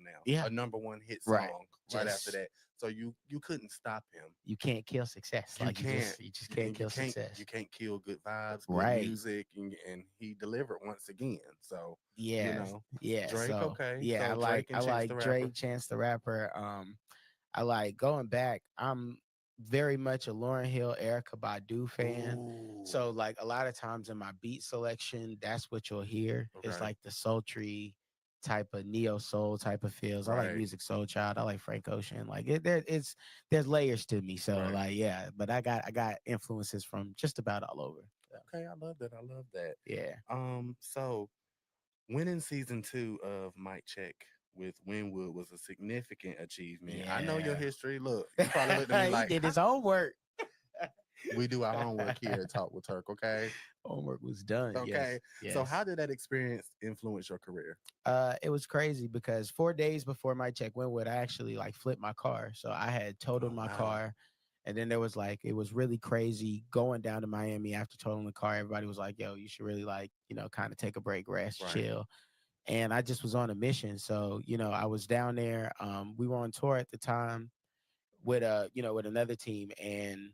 now.
yeah,
A number one hit
right.
song right after
Just
that. So you couldn't stop him.
you can't kill success.
You
Like
can't.
you just can't kill success.
You can't kill good vibes, good
Right.
music, and he delivered once again. So
Yeah. Yeah.
Drake,
So
okay.
yeah,
So Drake
I
and Chance the
like
Rapper.
Drake, Chance the Rapper. I like going back. I'm very much a Lauryn Hill, Erica Badu fan.
Ooh,
So like a lot of times in my beat selection, that's what you'll hear. It's
okay.
like the sultry type of neo soul type of feels. I like
Right.
Music Soul Child. I like Frank Ocean. Like there's layers to me. So
Right.
like yeah, but I got influences from just about all over. So,
Okay, I love that. I love that.
yeah.
So winning season 2 of Mic Check with Winwood was a significant achievement. I know your
Yeah.
history. Look, you probably looked at me
He
like,
did his homework.
we do our homework here at Talk with Turk, okay?
Homework was done.
Okay.
Yes.
So how did that experience influence your career?
It was crazy because 4 days before my check Winwood, I actually like flipped my car. So I had totaled
Oh,
my
wow.
car. And then there was like, it was really crazy going down to Miami after totaling the car. Everybody was like, yo, you should really like, kind of take a break, rest,
Right.
chill. And I just was on a mission. So, I was down there. We were on tour at the time with with another team. And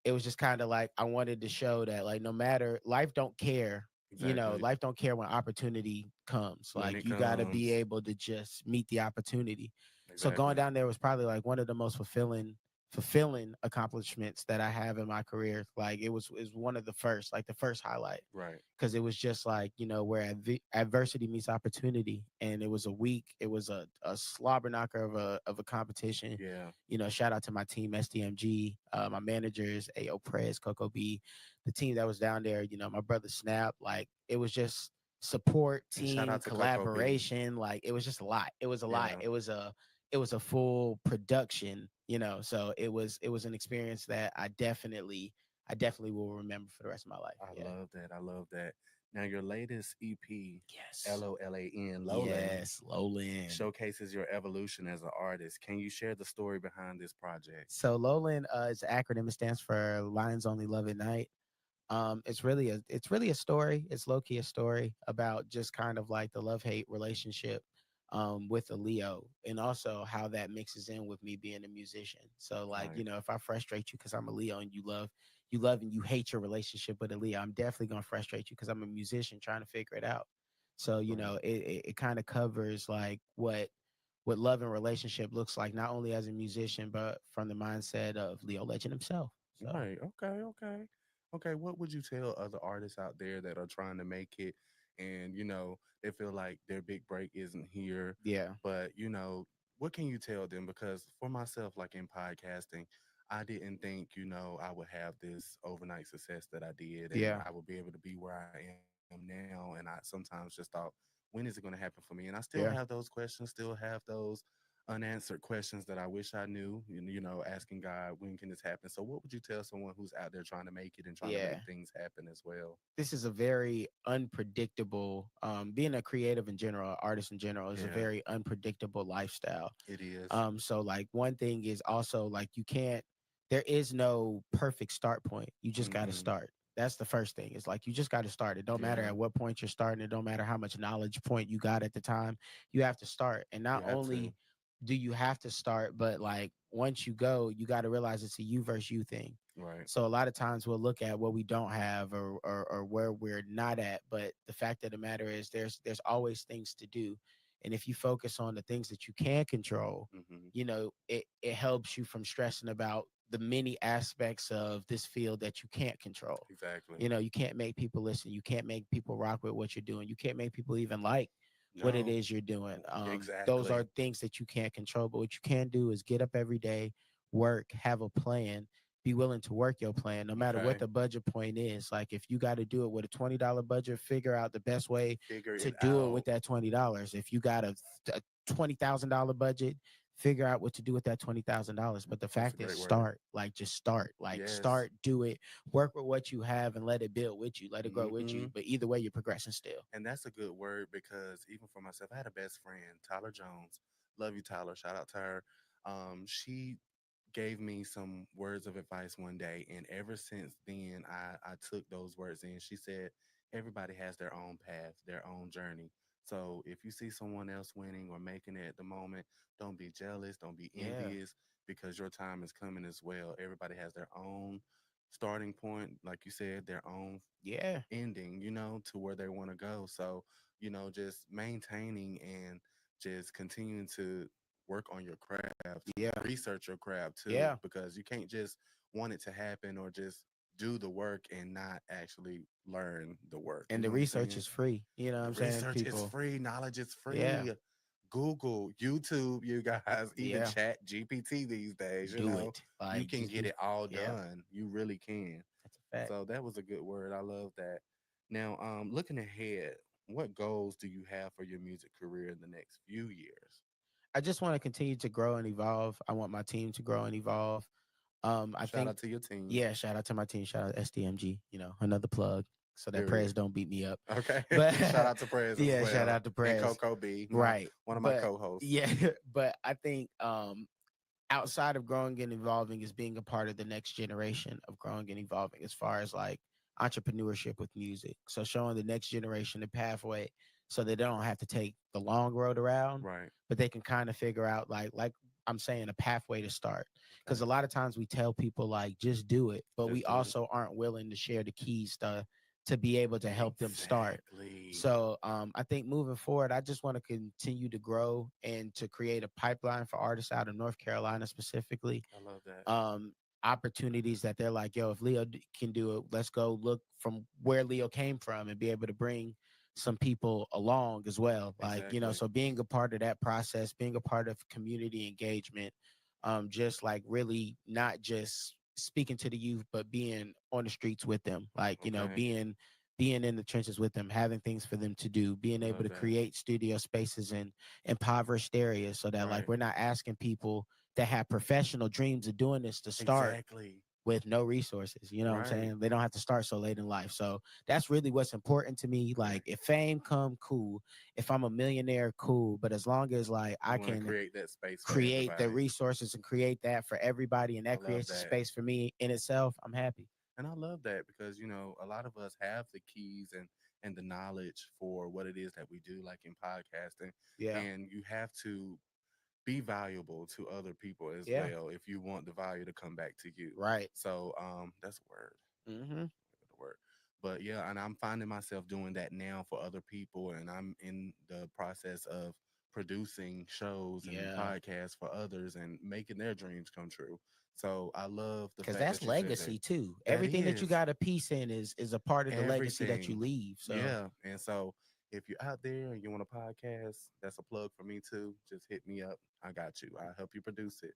it was just kind of like I wanted to show that like no matter life don't care.
Exactly.
Life don't care when opportunity comes.
When
Like
it
you got to be
comes.
able to just meet the opportunity. So going
Exactly.
down there was probably like one of the most fulfilling accomplishments that I have in my career. Like it was one of the first, like the first highlight,
Right.
because it was just like where adversity meets opportunity, and it was a week. It was a slobber knocker of a competition.
Yeah.
Shout out to my team SDMG, my managers AO Prez, Coco B, the team that was down there. My brother Snap. Like it was just support,
And shout
team
out to Coco B.
collaboration. Like it was just a lot. It was a lot.
Yeah.
It was a full production. So it was an experience that I definitely will remember for the rest of my life.
I
Yeah.
love that. I love that. Now, your latest EP,
Yes.
LOLAN,
Yes, Lowland.
showcases your evolution as an artist. Can you share the story behind this project?
So Lowland is an acronym. It stands for Lions Only Love at Night. It's really a story. It's low key a story about just kind of like the love hate relationship with a Leo, and also how that mixes in with me being a musician. So like
Right.
if I frustrate you because I'm a Leo and you love and you hate your relationship with a Leo, I'm definitely gonna frustrate you because I'm a musician trying to figure it out. So
Right.
it kind of covers like what love and relationship looks like, not only as a musician but from the mindset of Leo Legend himself. So
Right. Okay. Okay. Okay. What would you tell other artists out there that are trying to make it and, they feel like their big break isn't here?
yeah,
But, what can you tell them? Because for myself, like in podcasting, I didn't think, I would have this overnight success that I did and
yeah,
I would be able to be where I am now. And I sometimes just thought, when is it going to happen for me? And I still have
yeah.
those questions, still have those unanswered questions that I wish I knew, asking God, when can this happen? So, what would you tell someone who's out there trying to make it and trying to
Yeah,
make things happen as well?
this is a very unpredictable, being a creative in general, artist in general, is a
Yeah,
very unpredictable lifestyle.
it is.
So like one thing is also like there is no perfect start point. You just got to
Mm-hmm.
start. That's the first thing. It's like you just got to start. It don't matter
Yeah,
at what point you're starting. It don't matter how much knowledge point you got at the time. You have to start. And
you
not
have to.
only do you have to start, but like once you go, you got to realize it's a you versus you thing.
Right.
So a lot of times we'll look at what we don't have, or where we're not at. But the fact of the matter is there's always things to do. And if you focus on the things that you can control,
Mm-hmm.
it helps you from stressing about the many aspects of this field that you can't control.
Exactly.
You can't make people listen. You can't make people rock with what you're doing. You can't make people even like what it
No,
is you're doing. Those
exactly.
are things that you can't control. But what you can do is get up every day, work, have a plan, be willing to work your plan, no matter what
Okay.
the budget point is. Like if you got to do it with a $20 budget, figure out the best way
Figure
to
it
do it
out.
with that $20. If you got a $20,000 budget, figure out what to do with that $20,000. But the
That's a
fact is,
great word.
start. Like just start. Like
Yes.
start, do it, work with what you have, and let it build with you. Let it grow with
Mm-hmm.
you. But either way, you're progressing still.
And that's a good word because even for myself, I had a best friend, Tyler Jones. Love you, Tyler. Shout out to her. She gave me some words of advice one day, and ever since then, I took those words in. She said, "Everybody has their own path, their own journey. So if you see someone else winning or making it at the moment, don't be jealous, don't be
Yeah.
envious, because your time is coming as well. Everybody has their own starting point, like you said, their own
Yeah.
ending, to where they want to go. So, just maintaining and just continuing to work on your craft,
Yeah.
research your craft too,
Yeah.
because you can't just want it to happen or just do the work and not actually learn the work. You
And
know
the
what I'm
research
saying?
is free. You know what
The
I'm saying?
research is
People.
free, knowledge is
Yeah.
free. Google, YouTube, you guys, even
Yeah.
chat GPT these days,
Do it.
you
Like
can
just
get
do.
it all
Yeah.
done. You really can.
That's a fact.
So that was a good word. I love that. Now, looking ahead, what goals do you have for your music career in the next few years?
I just want to continue to grow and evolve. I want my team to grow and evolve. I
Shout
think,
out to your team.
yeah, shout out to my team. Shout out SDMG, another plug so that
Period.
Prez don't beat me up.
Okay.
But
Shout out to Prez as
yeah, shout
well.
out to
And
Prez.
Coco B,
Right.
one of my
But
co-hosts.
yeah, but I think outside of growing and evolving is being a part of the next generation of growing and evolving as far as like entrepreneurship with music. So showing the next generation the pathway so that they don't have to take the long road around,
Right.
but they can kind of figure out like I'm saying a pathway to start. Because a lot of times we tell people like just do it, but we also aren't willing to share the keys to be able to help them start. So I think moving forward, I just want to continue to grow and to create a pipeline for artists out of North Carolina specifically.
I love that.
Opportunities that they're like, yo, if Leo can do it, let's go look from where Leo came from and be able to bring some people along as well. Like, you know, so being a part of that process, being a part of community engagement, just like really not just speaking to the youth, but being on the streets with them, like, you know, being in the trenches with them, having things for them to do, being able to create studio spaces in impoverished areas so that like we're not asking people that have professional dreams of doing this to start with no resources. You know what I'm saying? They don't have to start so late in life. So that's really what's important to me. Like if fame come, cool. If I'm a millionaire, cool. But as long as like I can
create that space,
create the resources and create that for everybody, and that creates a space for me in itself, I'm happy.
And I love that because, you know, a lot of us have the keys and the knowledge for what it is that we do, like in podcasting.
Yeah.
And you have to be valuable to other people as well if you want the value to come back to you.
Right.
So that's a word. The word. But yeah, and I'm finding myself doing that now for other people, and I'm in the process of producing shows and podcasts for others and making their dreams come true. So I love the
because
fact
that's
that you said
legacy
that.
too.
That
Everything that you
is
got a piece in is a part of the legacy that you
everything.
leave. So
Yeah. And so if you're out there and you want a podcast, that's a plug for me too. Just hit me up. I got you. I'll help you produce it.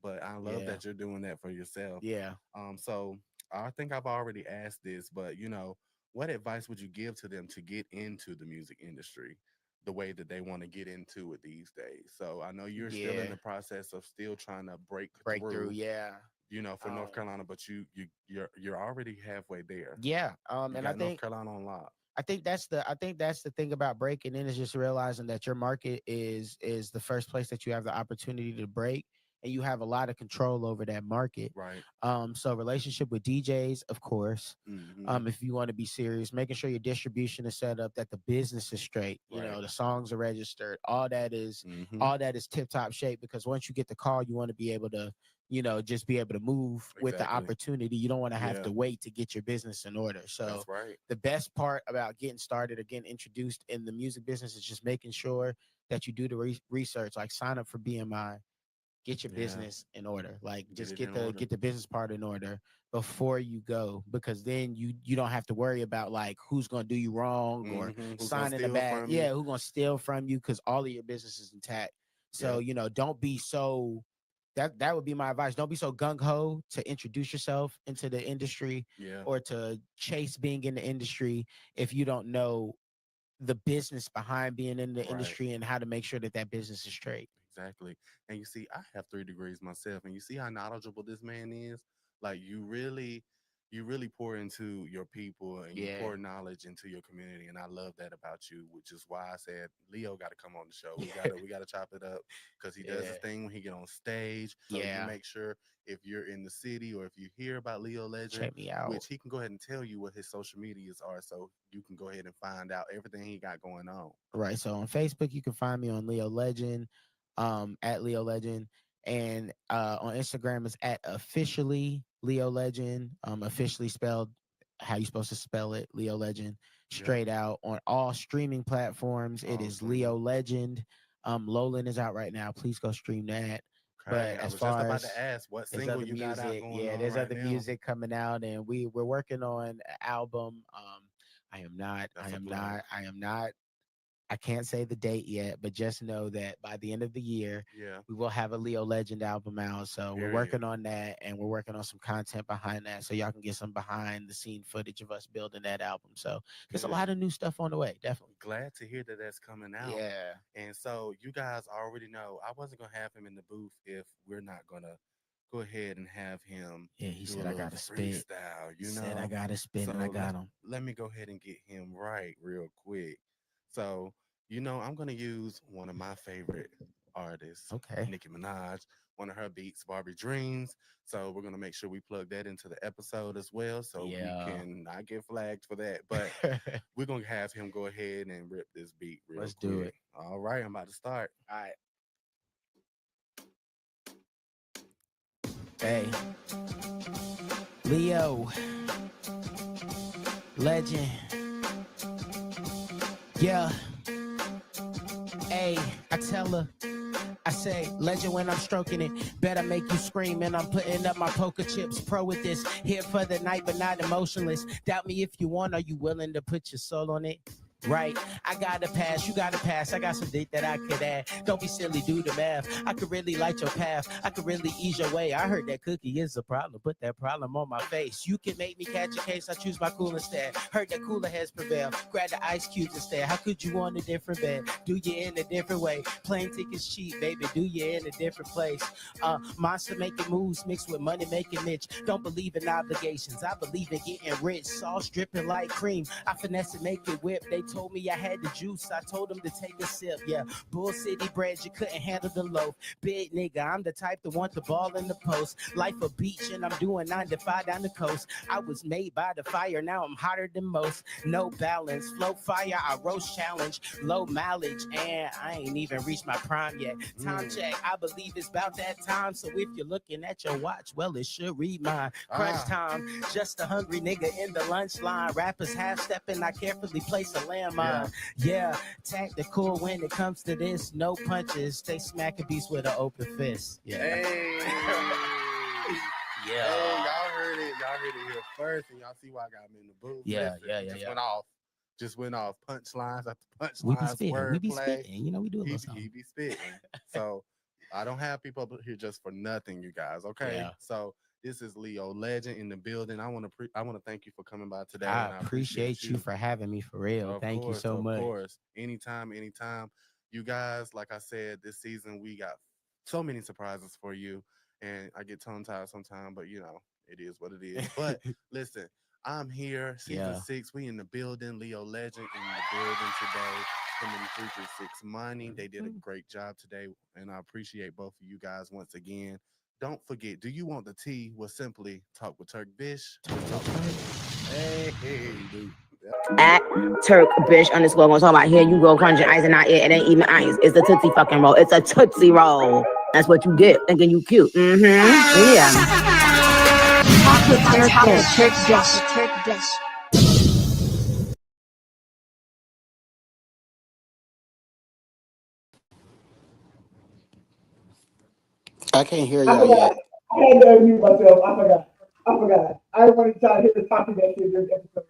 But I love that you're doing that for yourself.
yeah.
So I think I've already asked this, but you know, what advice would you give to them to get into the music industry the way that they want to get into it these days? So I know you're still in the process of still trying to break
Breakthrough.
through,
Yeah.
you know, for North Carolina, but you're already halfway there.
Yeah.
You
And
got North Carolina on lock.
I think that's the thing about breaking in, is just realizing that your market is the first place that you have the opportunity to break, and you have a lot of control over that market.
Right.
So relationship with DJs, of course.
Mm-hmm.
If you want to be serious, making sure your distribution is set up, that the business is straight, you know, the songs are registered, all that is tip top shape, because once you get the call, you want to be able to, you know, just be able to move with the opportunity. You don't want to have to wait to get your business in order. So
That's right.
the best part about getting started or getting introduced in the music business is just making sure that you do the research, like sign up for BMI, get your business in order, like just get the business part in order before you go, because then you don't have to worry about like who's going to do you wrong or signing the bag. Yeah, who's going to steal from you, because all of your business is intact. So you know, don't be so that would be my advice. Don't be so gung-ho to introduce yourself into the industry or to chase being in the industry if you don't know the business behind being in the industry and how to make sure that that business is straight.
Exactly. And you see, I have 3 degrees myself, and you see how knowledgeable this man is. Like you really pour into your people and you pour knowledge into your community. And I love that about you, which is why I said Leo got to come on the show. We gotta chop it up, because he does his thing when he get on stage. So you make sure if you're in the city or if you hear about Leo Legend,
check me out.
which he can go ahead and tell you what his social medias are, so you can go ahead and find out everything he got going on.
Right. So on Facebook, you can find me on Leo Legend, at Leo Legend, and on Instagram is at officially Leo Legend, officially spelled how you supposed to spell it, Leo Legend, straight out. On all streaming platforms, it is Leo Legend. Lolan is out right now. Please go stream that.
Okay,
But
I
as
was
far
just about
as
to ask what
there's
single
other
you got out
music,
going on
there's
right
other
now.
music coming out, and we're working on an album. I am not I can't say the date yet, but just know that by the end of the year, we will have a Leo Legend album out. So we're working on that, and we're working on some content behind that, so y'all can get some behind the scene footage of us building that album. So there's a lot of new stuff on the way. Definitely.
Glad to hear that that's coming out.
Yeah.
And so you guys already know I wasn't gonna have him in the booth if we're not gonna go ahead and have him.
Yeah, he
do
said
a
I
little
gotta spit.
freestyle. You
Said
know,
I gotta spit,
so
and I got him.
let me go ahead and get him right real quick. So you know, I'm gonna use one of my favorite artists,
Okay.
Nicki Minaj, one of her beats, Barbie Dreams. So we're gonna make sure we plug that into the episode as well, so we can not get flagged for that. But we're gonna have him go ahead and rip this beat real
Let's
quick.
do it.
All right, I'm about to start.
All right. Hey, Leo, legend. Yeah. Hey, I tell her, I say, legend when I'm stroking it. Better make you scream, and I'm putting up my poker chips. Pro with this, here for the night, but not emotionless. Doubt me if you want. Are you willing to put your soul on it? Right, I gotta pass, you gotta pass. I got some dick that I could add. Don't be silly, do the math. I could really light your path. I could really ease your way. I heard that cookie is a problem. Put that problem on my face. You can make me catch a case. I choose my cool instead. Heard that cooler heads prevail. Grab the ice cubes instead. How could you want a different bed? Do you in a different way? Plane tickets cheap, baby. Do you in a different place? Monster making moves mixed with money making Mitch. Don't believe in obligations. I believe in getting rich. Sauce dripping like cream. I finesse it, make it whip. They told me I had the juice. I told them to take a sip. Yeah, Bull City bread, you couldn't handle the loaf. Big nigga, I'm the type that want the ball in the post. Life a beach and I'm doing 9 to 5 down the coast. I was made by the fire, now I'm hotter than most. No balance, flow fire, I roast challenge. Low mileage, and I ain't even reached my prime yet. Time check, I believe it's about that time. So if you're looking at your watch, well, it should read mine. Crunch time, just a hungry nigga in the lunch line. Rappers half stepping, I carefully place a landmine. Yeah, tactical when it comes to this. No punches, stay smacking beats with an open fist. Yeah.
Hey.
Yeah.
Hey, y'all heard it here first, and y'all see why I got him in the booth.
Yeah,
Listen, just went off punchlines after punchlines.
We be spitting. We be
wordplay.
spitting. You know, we do a little something.
He be spitting. So I don't have people up here just for nothing, you guys. Okay.
Yeah.
So this is Leo Legend in the building. I want to thank you for coming by today.
I
and
appreciate you for having me for real. Thank you so much.
Of course. Anytime. You guys, like I said, this season we got so many surprises for you. And I get tongue tied sometimes, but you know, it is what it is. But listen, I'm here, season 6. We in the building. Leo Legend in the building today. From the 336 Mining. They did a great job today, and I appreciate both of you guys once again. Don't forget, do you want the tea? Well, simply talk with Turk Bish. Hey.
At Turk Bish _ gonna talk about here you go crunching ice and not it ain't even ice. It's the Tootsie fucking roll. It's a Tootsie roll. That's what you get thinking you cute. Yeah.
Turk Bish.
I can't hear
I
y'all
forgot.
yet.
I had to unmute myself. I forgot. I wanted to try to hit the top of that shit this episode.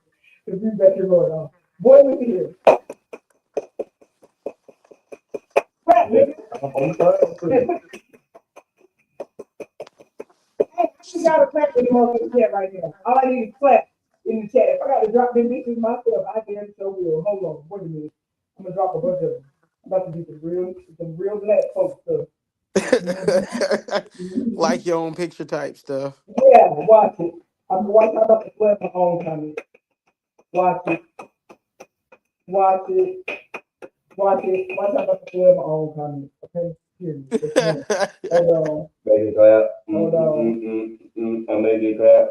The view that you're going on. Boy, look at here. Crap, nigga. Hey, I just got to clap anymore in the chat right now. All I need is clap in the chat. If I got to drop them bitches myself, I damn sure will. Hold on. Wait a minute. I'm going to drop a bunch of them. I'm about to do some real black folk stuff.
Like your own picture type stuff.
Yeah, watch it. I'm about to flip my own comment. Watch it. Watch out about to flip my own comment. Okay? Period. Hold on.
Make it clap.
Hold on.
I make it clap.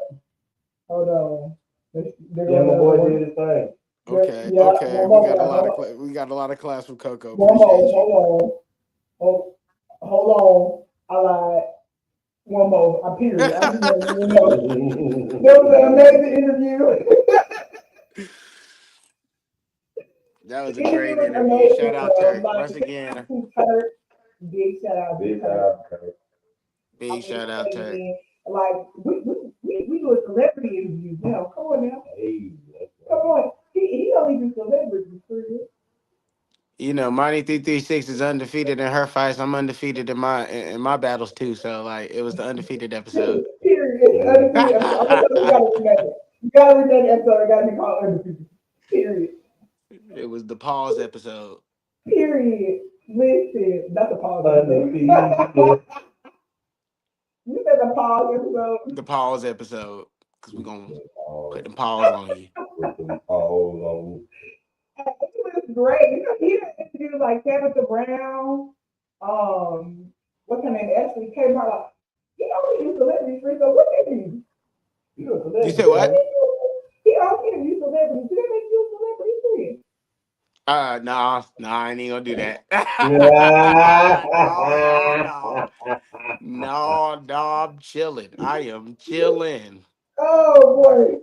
Hold on.
Yeah, my boy did his thing.
Okay.
Yeah,
Okay. We got a lot of class from Coco.
Hold on. I lied. One more. I period. That was an amazing interview.
That was a great interview. Shout out Turk once again.
Big shout out.
Big shout out Turk.
Like we do a celebrity interview now. Come on now.
Hey,
Come on. He don't even celebrities for you.
You know, Monty 336 is undefeated in her fights. I'm undefeated in my battles too. So like, it was the undefeated episode.
Period. Undefeated episode. You gotta read that episode. It gotta be called undefeated. Period.
It was the pause episode.
Period. Listen, not the pause episode. You said the pause episode.
The pause episode, because we're gonna put the pause on you.
It was great. You know, he interviewed like Tabitha Brown. What's her name? Ashley K. Marla. He only used celebrities free. So what that mean?
You said what?
He only interviewed celebrities. Did that make you a celebrity free?
Nah, I ain't even gonna do that. No, I'm chilling. I am chilling.
Oh boy.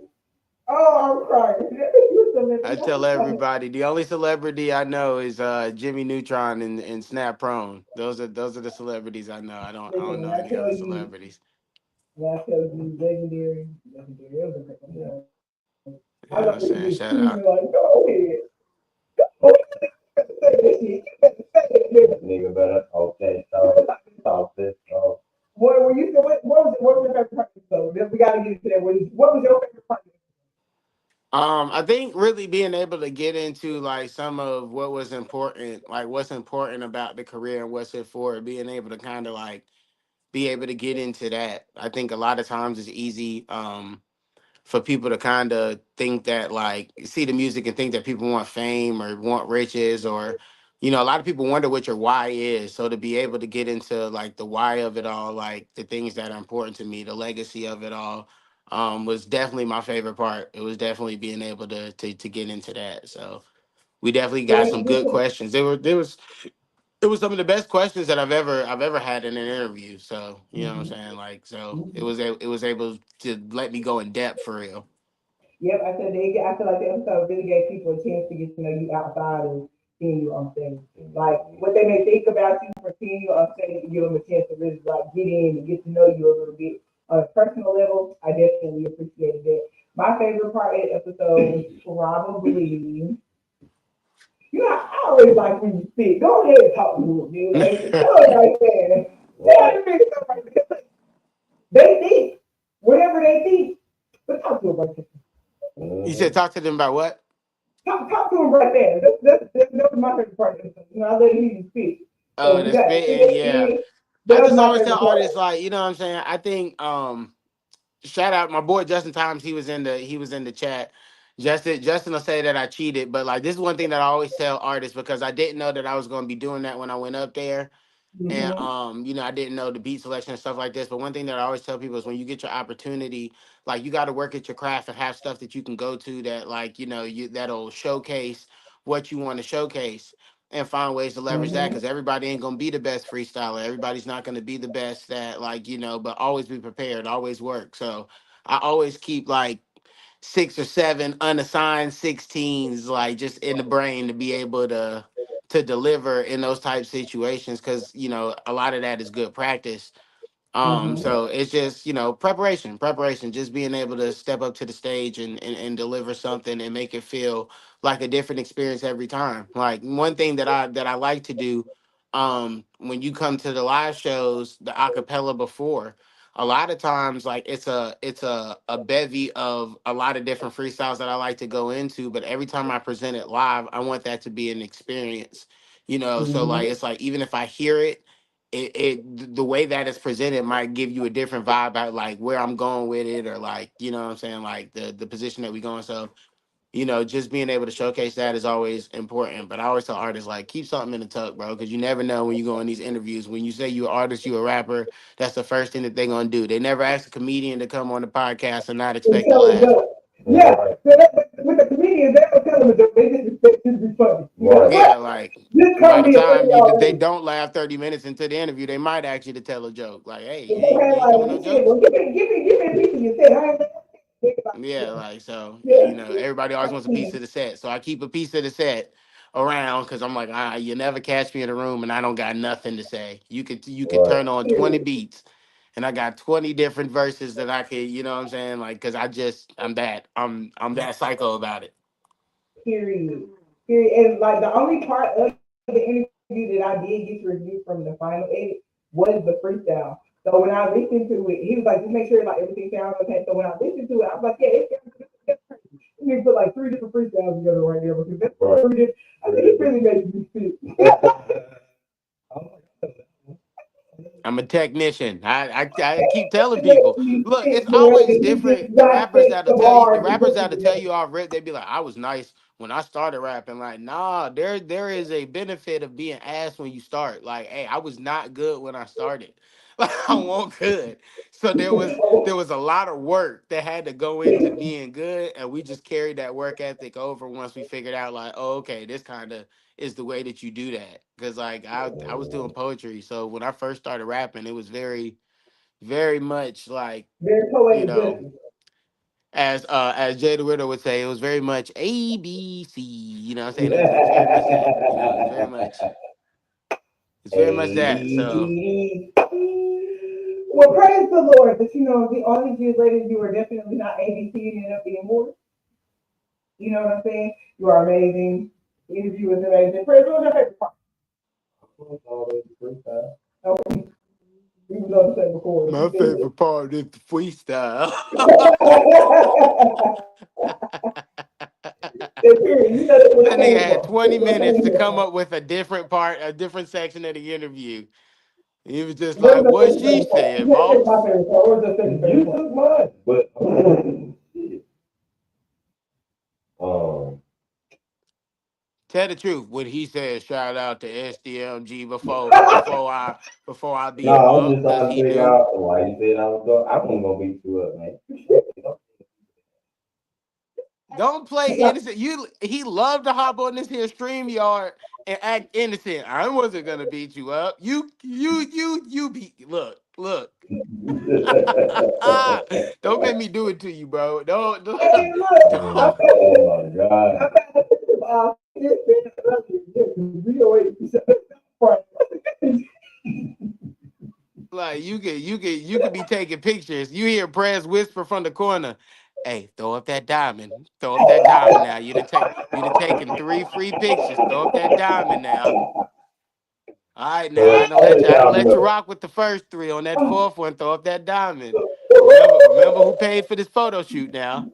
Oh, I'm crying. You
I
celebrity.
tell
I'm crying.
everybody the only celebrity I know is Jimmy Neutron and Snap Prone. Those are the celebrities I know. I don't
Listen,
know any other celebrities.
when I tell you legendary, legendary, it was a great one. I was
You know what I'm
already
saying?
just
Shout
screaming
out.
like, go ahead. Oh, you better say that shit. You better say that.
Nigga better talk that talk this talk.
What were you? What was your favorite part? So we got to get into that. What was your favorite part?
I think really being able to get into like some of what was important, like what's important about the career and what's it for, being able to kind of like be able to get into that. I think a lot of times it's easy. For people to kind of think that like see the music and think that people want fame or want riches or a lot of people wonder what your why is, so to be able to get into like the why of it all, like the things that are important to me, the legacy of it all, was definitely my favorite part. It was definitely being able to get into that. So we definitely
So
got
when you
some
get
good
to
questions. It was some of the best questions that I've ever had in an interview. So you know what I'm saying, like, so it was able to let me go in depth for real.
Yep, I feel like the episode really gave people a chance to get to know you outside of seeing you on stage. Like what they may think about you for seeing you on stage, give them a chance to really like get in and get to know you a little bit on a personal level. I definitely appreciated that. My favorite part of the episode was probably, I always like when you speak. Go ahead and talk to me, dude. Like, tell us right there. Tell me something right there. They think whatever they think, but talk to them right there.
You said talk to them about what?
Talk to him right there. That's my favorite part. I let him speak. So
Oh,
we
the
got
spitting, yeah.
that
I
was
just
my
always
favorite
tell
part.
artists like, you know what I'm saying? I think shout out my boy Justin Times, he was in the chat. Justin will say that I cheated, but like this is one thing that I always tell artists because I didn't know that I was gonna be doing that when I went up there. And
Mm-hmm.
I didn't know the beat selection and stuff like this. But one thing that I always tell people is when you get your opportunity, like you got to work at your craft and have stuff that you can go to that like that'll showcase what you want to showcase and find ways to leverage that because
Mm-hmm.
everybody ain't gonna be the best freestyler. Everybody's not gonna be the best that but always be prepared, always work. So I always keep like 6 or 7 unassigned 16s like just in the brain to be able to deliver in those type situations because a lot of that is good practice.
Mm-hmm.
So it's just, preparation, just being able to step up to the stage and deliver something and make it feel like a different experience every time. Like one thing that I like to do, when you come to the live shows, the acapella before, a lot of times like it's a bevy of a lot of different freestyles that I like to go into, but every time I present it live, I want that to be an experience. So like
Mm-hmm.
it's like even if I hear it, the way that it's presented might give you a different vibe about like where I'm going with it or like what I'm saying, like the position that we going. So just being able to showcase that is always important. But I always tell artists like keep something in the tuck, bro, because you never know when you go in these interviews. When you say you're an artist, you a rapper, that's the first thing that they're gonna do. They never ask a comedian to come on the podcast and not
And
expect to
tell a
laugh.
joke. Yeah. So with the comedians, they don't tell them a joke. They just expect you to be funny.
Yeah, like
Just
by
come
the
be a funny
time they
already.
don't laugh 30 minutes into the interview, they might ask you to tell a joke. Like, hey,
If
you
they
ain't
like,
coming no
you said,
jokes?
well, give me a piece of your set. I ain't think about
Yeah,
it.
like so,
Yeah.
everybody always wants a piece of the set, so I keep a piece of the set around because I'm like, you never catch me in a room and I don't got nothing to say. You could turn on 20
Period.
beats, and I got 20 different verses that I could, you know what I'm saying, like because I'm that psycho about it.
Period. Period. And like the only part of the interview that I did get to review from the final edit was the freestyle. So when I listened to it, he was like, just make sure like everything sounds okay. So when I listened to it, I was like, yeah, it sounds good. That's crazy. And he put like 3 different freestyles together right there because that's right. 3 different. I think he really made me speak.
I'm a technician. I keep telling
It makes
people,
me
look,
sick
it's
the way
always
that he
different.
just dissects the
The
bars and
rappers
puts it
that'll tell
together.
you off rip, they be like, I was nice when I started rapping. Like, nah, there is a benefit of being ass when you start. Like, hey, I was not good when I started. I want good. So there was a lot of work that had to go into being good, and we just carried that work ethic over once we figured out like, oh, okay, this kind of is the way that you do that. Because like I was doing poetry, so when I first started rapping, it was very much like,
Very
you
poetic
know,
justice.
as Jay the Riddle would say, it was very much ABC. You know what I'm saying? It was very much that. You know, it's very much that. So
Well, praise the Lord that the all these years later you are definitely not ABC and end up being more. You know what I'm saying? You are amazing. The interview was amazing. Praise the Lord, your favorite part. Okay. We was on the same record.
my favorite part is the freestyle. That nigga had 20 minutes to come up with a different part, a different section of the interview. He was just
What is
like,
the
what she
favorite part?
said,
You can't take my
boss.
favorite part. What is the second favorite part?
took mine, but um,
Tell the truth. When he said shout out to SDMG before I beat
no,
him
I'm
up,
just
because
trying to
he
figure
knew.
out why you said I was going. I wasn't gonna beat you up, man.
Don't play innocent. He loved to hop on this here stream yard and act innocent. I wasn't gonna beat you up. You beat. Look. Don't make me do it to you, bro. Don't.
Hey, look,
don't.
Oh my god.
I found a picture of this thing earlier.
Like you could be taking pictures. You hear Prez whisper from the corner. Hey, throw up that diamond. Throw up that diamond now. You done taken 3 free pictures. Throw up that diamond now. All right, now I done let you rock with the first 3. On that 4th one, throw up that diamond. Remember who paid for this photo shoot now.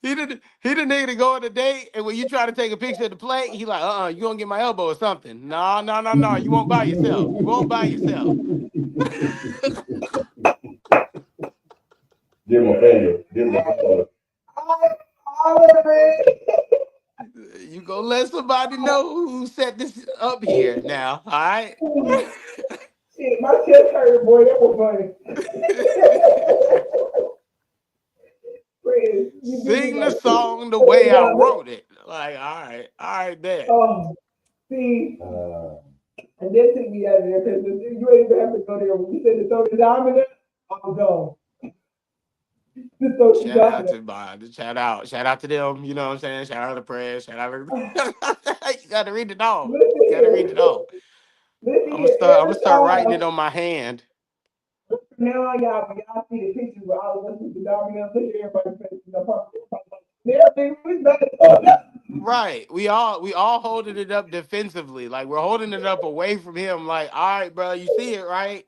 He the nigga to go on a date, and when you try to take a picture of the plate, he like, you gonna get my elbow or something. No, no, no, no. You won't by yourself. You won't by yourself.
Give him a finger. Give him a finger.
You gonna let somebody know who set this up here now, all right?
Shit, my chest hurt, boy. That was funny. Friends, you give me
Sing the
like,
song the way I wrote it. Like, all right, bet.
see, and then take me out of there because you ain't even have to go there. When you said to throw the diamond in, I'm gone. Just throw the diamond in.
Shout out to them. You know what I'm saying? Shout out to Press. Shout out to. You gotta read it all.
Listen
You gotta read it
here.
all.
Listen
I'm gonna
here.
start. I'm
Every
gonna start writing
time,
it on my hand.
now y'all, when y'all see the pictures where all of us with the diamond in, look at everybody's face.
Right. We all holding it up defensively. Like we're holding it up away from him. Like, all right, bro, you see it, right?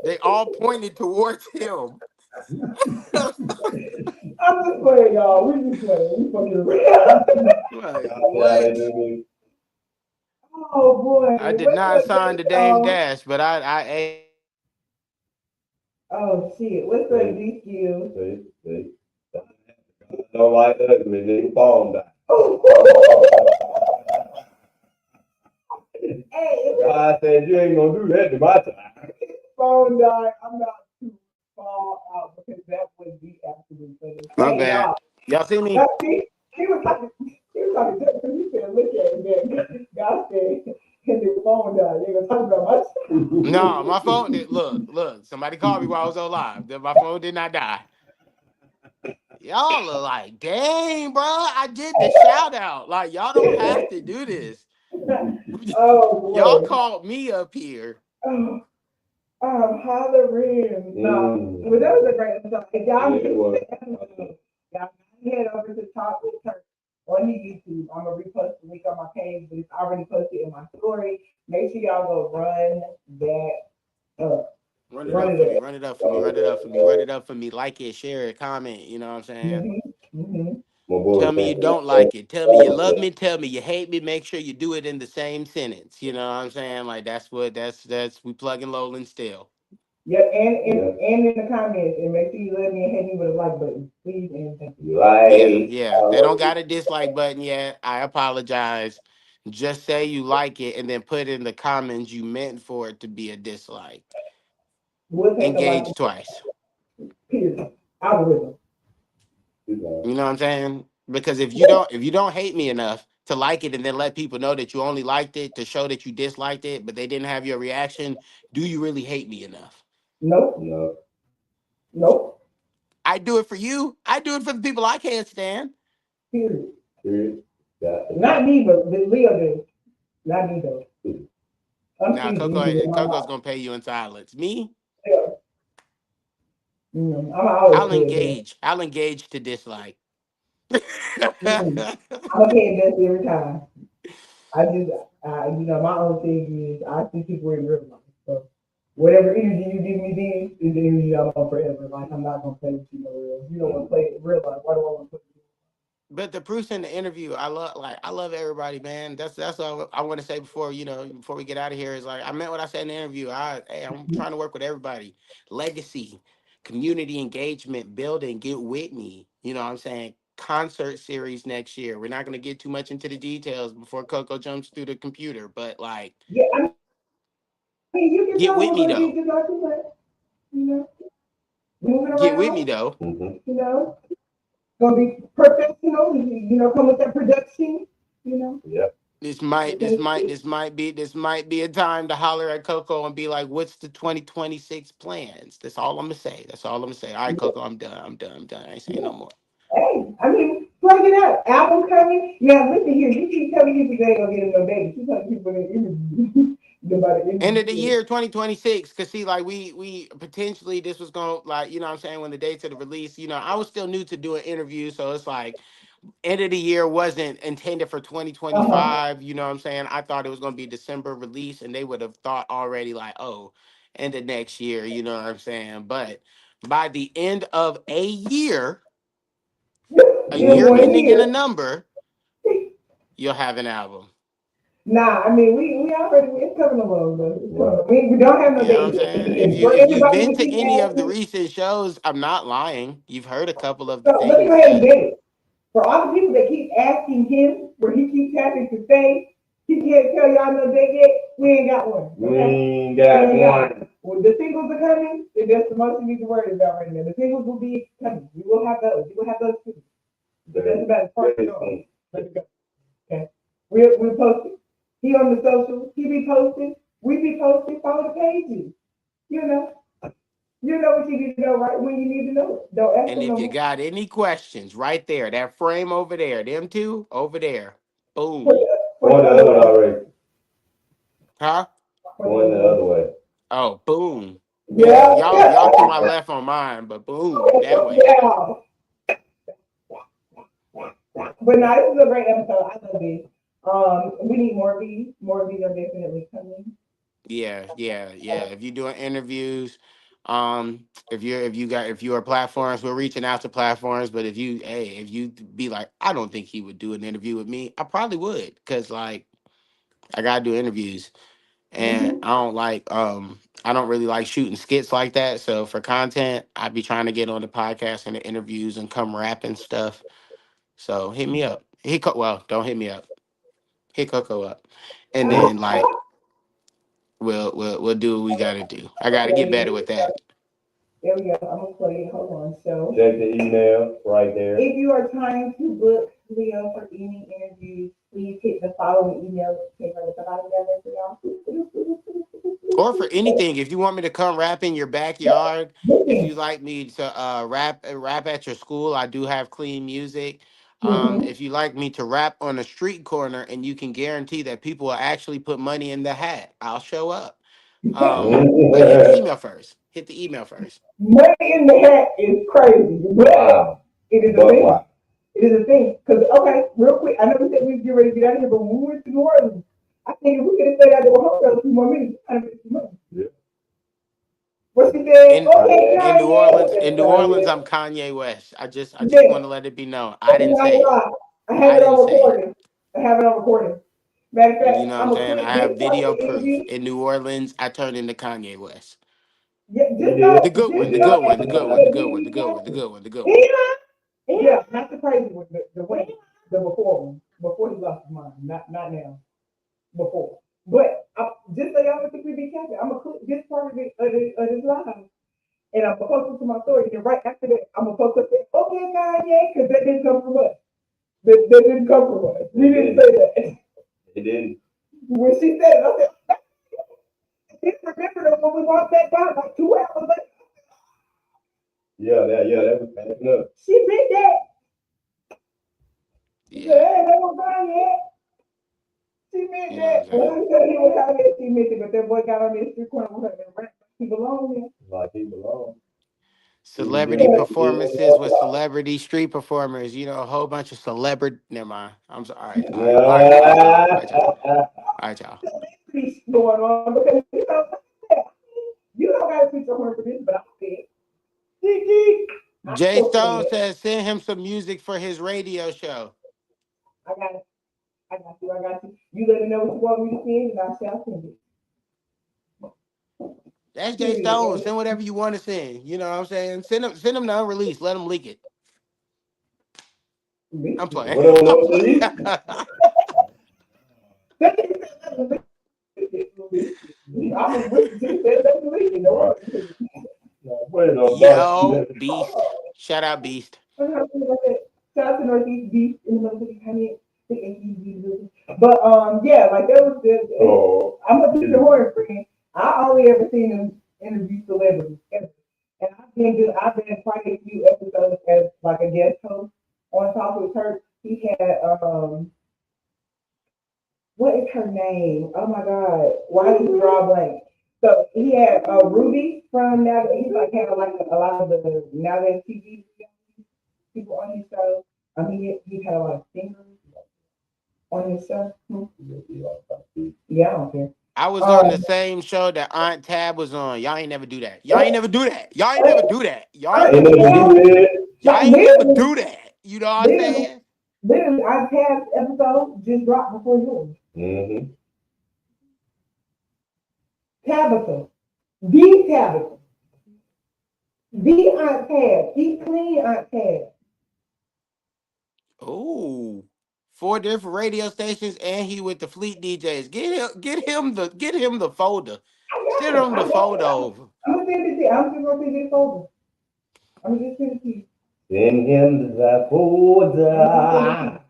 They all pointed towards him.
I'm just playing, y'all. We just playing. We fucking around.
Like, what?
Oh boy.
I did
What's
not
up,
sign the Dame
y'all?
Dash, but I
Oh shit. What's up, DQ?
See. Don't like ugly, nigga. Phone die.
Hey,
God said you ain't gonna do that to my time.
phone died. I'm not too far out because that would be absolute funny.
my
Hey,
bad. Y'all see me?
he was talking just because he said, look at it. God said, and the phone died. They gonna talk about my
No, my phone did. Look. Somebody called me while I was on live. My phone did not die. Y'all are like, dang, bro. I did the shout out. Like, y'all don't have to do this.
Oh
Y'all
boy.
called me up here.
Oh, hollering. No, but that was a great episode. If y'all head over to Talk with Turk on YouTube. I'm gonna repost the link on my page, but it's already posted in my story. Make sure y'all go run that up.
Run it up for me. Run it up for me. Run it up for me. Run it up for me. Like it, share it, comment. You know what I'm saying? Tell me you don't like it. Tell me you love me. Tell me you hate me. Make sure you do it in the same sentence. You know what I'm saying? Like that's we plugging Lowland still.
Yeah, and in the comments, and make sure you let me and hit me with a like button, please and thank you.
Like,
Yeah. They don't got a dislike button yet. I apologize. Just say you like it and then put in the comments you meant for it to be a dislike.
We'll take a like.
Engage twice.
Period. Algorithm.
You know what I'm saying? Because if you don't hate me enough to like it and then let people know that you only liked it to show that you disliked it, but they didn't have your reaction, do you really hate me enough?
Nope. No. Nope.
I do it for you. I do it for the people I can't stand.
Period. Period. Not me, but Leo did. Not me though.
Now Coco's gonna pay you in silence. Me?
Yeah. I'm always
I'll engage to dislike.
I'm gonna pay attention every time. I just, my own thing is I see people in real life. So whatever energy you give me then is the energy I'm on forever. Like I'm not gonna play with you no real. You don't want to play it in real life. Why do I want to play with you?
But the proof's in the interview. I love everybody, man. That's all I want to say before before we get out of here is like I meant what I said in the interview. I'm trying to work with everybody. Legacy, community engagement, building, get with me. You know what I'm saying? Concert series next year. We're not gonna get too much into the details before Coco jumps through the computer, but like
Yeah, I mean you can
get
tell
with
we're
me
gonna be
though.
just like that. You know, moving
Get with me
around.
though.
You know, gonna be professional. Come with that production. Yeah.
This might be a time to holler at Coco and be like, "What's the 2026 plans?" That's all I'm gonna say. That's all I'm gonna say. All right, Coco, I'm done. I ain't saying no more.
Hey, I mean, plug it out. Album coming. Yeah, listen here. You keep telling people they ain't gonna get no baby. You telling people in the interview about the
End of the
interview.
year 2026, cause see, like we potentially this was gonna like you know what I'm saying when the dates of the release. I was still new to doing interviews, so it's like end of the year wasn't intended for
Uh-huh.
2025. You know what I'm saying? I thought it was gonna be December release, and they would have thought already like, oh, end of next year. You know what I'm saying? But by the end of a
In
year
1
ending in a
year.
number, you'll have an album.
Nah, I mean we already it's coming along, but we don't have no
You know what I'm
date
saying?
yet. For
If you've
everybody
been
to
to
keep
any of the
asking,
recent shows, I'm not lying. You've heard a couple of the
so let me go
things
ahead and
that
get it. For all the people that keep asking him where he keeps having to say he can't tell y'all no date yet, we ain't got one. Okay? We ain't got one. Well, the singles are coming, and that's the most you need to worry about right now. The singles will be coming. We will have those. We will have those too. That's about as far as it goes. Let it go. Okay. We're posting. He on the socials. He be posting. We be posting. Follow the pages. You know. You know what you need to know right when you need to know it. Don't ask
and
them no
if you
more.
got any questions, right there, that frame over there, them two over there,
Put
boom.
Going the other way already.
Huh?
Going the other way.
Oh, boom. Yeah,
Yeah.
y'all to my left on mine, but boom, that way.
Yeah. But no, this is a great episode. I love this. We need more of these. More of these are definitely coming.
Yeah. If you're doing interviews, if you are platforms, we're reaching out to platforms. But if you be like, I don't think he would do an interview with me, I probably would, because like I gotta do interviews. And
Mm-hmm.
I don't really like shooting skits like that. So for content, I'd be trying to get on the podcast and the interviews and come rap and stuff. So hit me up. Well, don't hit me up. Hit Coco up, and then like we'll do what we gotta do. I gotta get better with that.
There we go. I'm gonna play it. Hold on. So check the email right there. If you are trying to book Leo for any interviews, please hit the following email. Okay, for y'all.
Or for anything, if you want me to come rap in your backyard, if you like me to rap at your school, I do have clean music.
Mm-hmm.
If you like me to rap on a street corner and you can guarantee that people will actually put money in the hat, I'll show up. But hit the email first. Hit the email first.
Money in the hat is crazy. Wow. It is a thing. Wow. It is a thing. Because, okay, real quick, I know we said we'd get ready to get out of here, but when we went to New Orleans, I think if we could have stayed out there with her for a few more minutes, we kind of some money. Yeah. What she said, okay,
In New Orleans, I'm Kanye West. I just want to let it be known. I
that's
didn't
not
say it.
lie. I have it on recording. Matter of fact,
You know what
I'm
I'm
gonna
saying?
quit
I
this
have
part of
video
the
proof.
interview.
In New Orleans, I turned into Kanye West.
Yeah, just know,
The good one,
just
the
know
good one,
that
the
you
good
know
one, the
that
good one, the
me,
good one, the good one, the good one.
yeah, not the crazy one, the before one, before he lost his mind, not now. before. But just so y'all don't think we be capping, I'm gonna click this part of this live. And I'm gonna post it to my story. And right after that, I'm gonna post it. Okay, God, yeah, because that didn't come from us. That didn't come from us. We didn't say that.
It didn't.
When she said it, I said, I didn't remember that when we walked back by like 2 hours later.
Yeah, that was bad enough.
She did that. She said,
Yeah.
hey, they won't buy yet. She meant
You know what
that.
I'm saying?
When we said he was out here, she meant it, but that boy got on this street corner with her and rap. He belonged there.
Like he belonged.
Celebrity performances with celebrity street performers. You know, a whole bunch of celebrity. Never mind. I'm sorry. All right. All right, y'all. All right, y'all. All right, y'all. All right, y'all.
Peace going on because you don't got to teach her for this, but I said, Kiki.
Jay Stone says send him some music for his radio show.
I got it. I got you. I got you. You let me know what you want me to send, and I shall send it.
That's Jay Stone. Send whatever you want to send. You know what I'm saying? Send him the unreleased. Let him leak it. I'm playing.
What on unreleased?
Yo, Beast. Shout out Beast.
Shout out to Northeast Beast in the motherfucking honey. But yeah, like that was just. I'm gonna keep the horn friend. I only ever seen him interview celebrities ever, and I've been quite a few episodes as like a guest host on Talk with Turk. He had what is her name? Oh my God, why did you draw a blank? So he had Ruby from now. He's like had like a lot of the now that TV people on his show. He had a lot of singers on his show. Yeah, I don't care.
I was on the same show that Aunt Tab was on. Y'all ain't never do that. Y'all ain't never do that. Y'all ain't never do that. Y'all ain't never do that. Y'all ain't never do that. You know what I'm saying?
Literally, our Tab's episode just dropped before yours.
Mm-hmm.
Tabitha. The Tabitha. The Aunt Tab. The clean Aunt Tab.
Ooh. 4 different radio stations and he with the Fleet DJs. Get him the folder. Send him the folder over.
I'm gonna send it to you. I'm just gonna send this folder. I'm gonna just send it to you.
Send him the folder.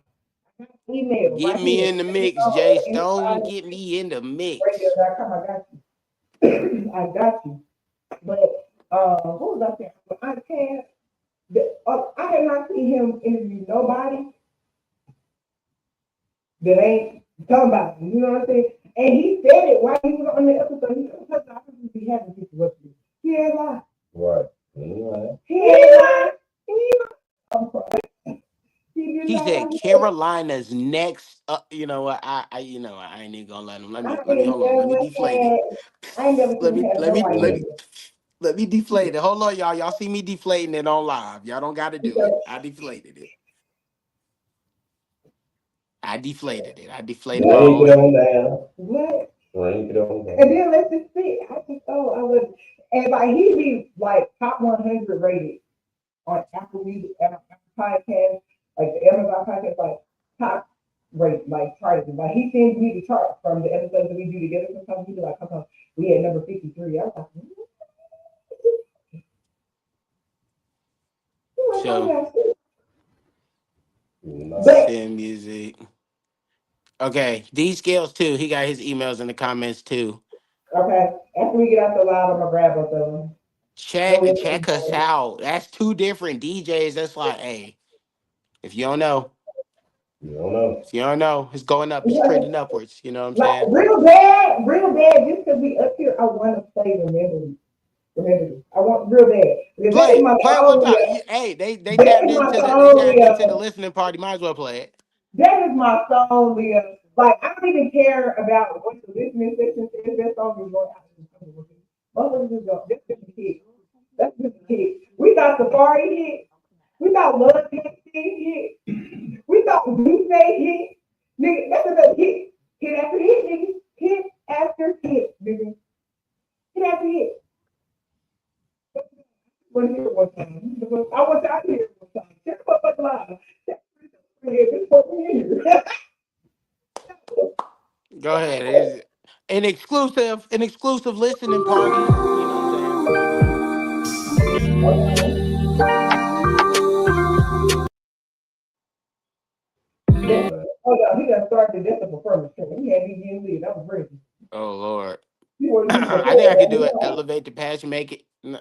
Email.
Get
right
me
here.
in the mix, Jay Stone. Get me in the mix.
Radio.com. I got you. I got you. But what was I saying? Aunt Tab. I have not seen him interview nobody that ain't talking about him. You know what I'm saying? And he said it while he was on the episode. He said, I think be having people what to do. He ain't lying.
Right.
He ain't lying. I'm sorry.
He said Carolina's next. You know what? I ain't even gonna let him. Let me hold on. Let me deflate it.
I ain't never
Let
seen
me
him have
let me
no
let
idea.
me let me deflate it. Hold on, y'all. Y'all see me deflating it on live. Y'all don't got to do it. I deflated it. I deflated it. I deflated my own.
What? And then let's just see. I would, and like he be like top 100 rated on Apple Music, Apple Podcast, like the Amazon podcast, like top rate, like charting. Like he sends me the chart from the episodes that we do together. Sometimes we do like, sometimes we had number 53. I was like,
So send music. Okay, D Scales too. He got his emails in the comments too.
Okay, after we get out the live, I'm gonna grab both of them.
Check us out. That's 2 different DJs. That's like, hey, if you don't know, if you don't know, it's going up. It's trending upwards. You know what I'm
Like
saying?
real bad. Just because we up here, I want to play the memories. I want real bad.
Play it one time. Hey, they tapped into the listening party. Might as well play it.
That is my song, Leah. Like I don't even care about what the listening section says. That song is going out. That's just a hit. That's just a hit. We thought Safari hit. We thought Love hit. We thought Blueface hit. Nigga, that's another hit. Hit after hit, nigga. Hit after hit, nigga. Hit after hit. I want to hear it one time. I want to hear it one time. Just put my live.
Go ahead. Yeah, there's an exclusive listening party. You know what I'm saying?
Hold on, he done started the death of a permit. He had me getting lit. That was crazy.
Oh Lord.
He wanted me to
I think I could do it.
record.
Elevate the passion, make it. Yeah.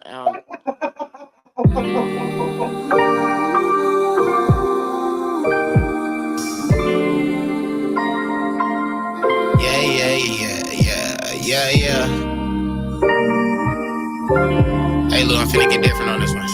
Hey, Lou, I'm finna get different on this one.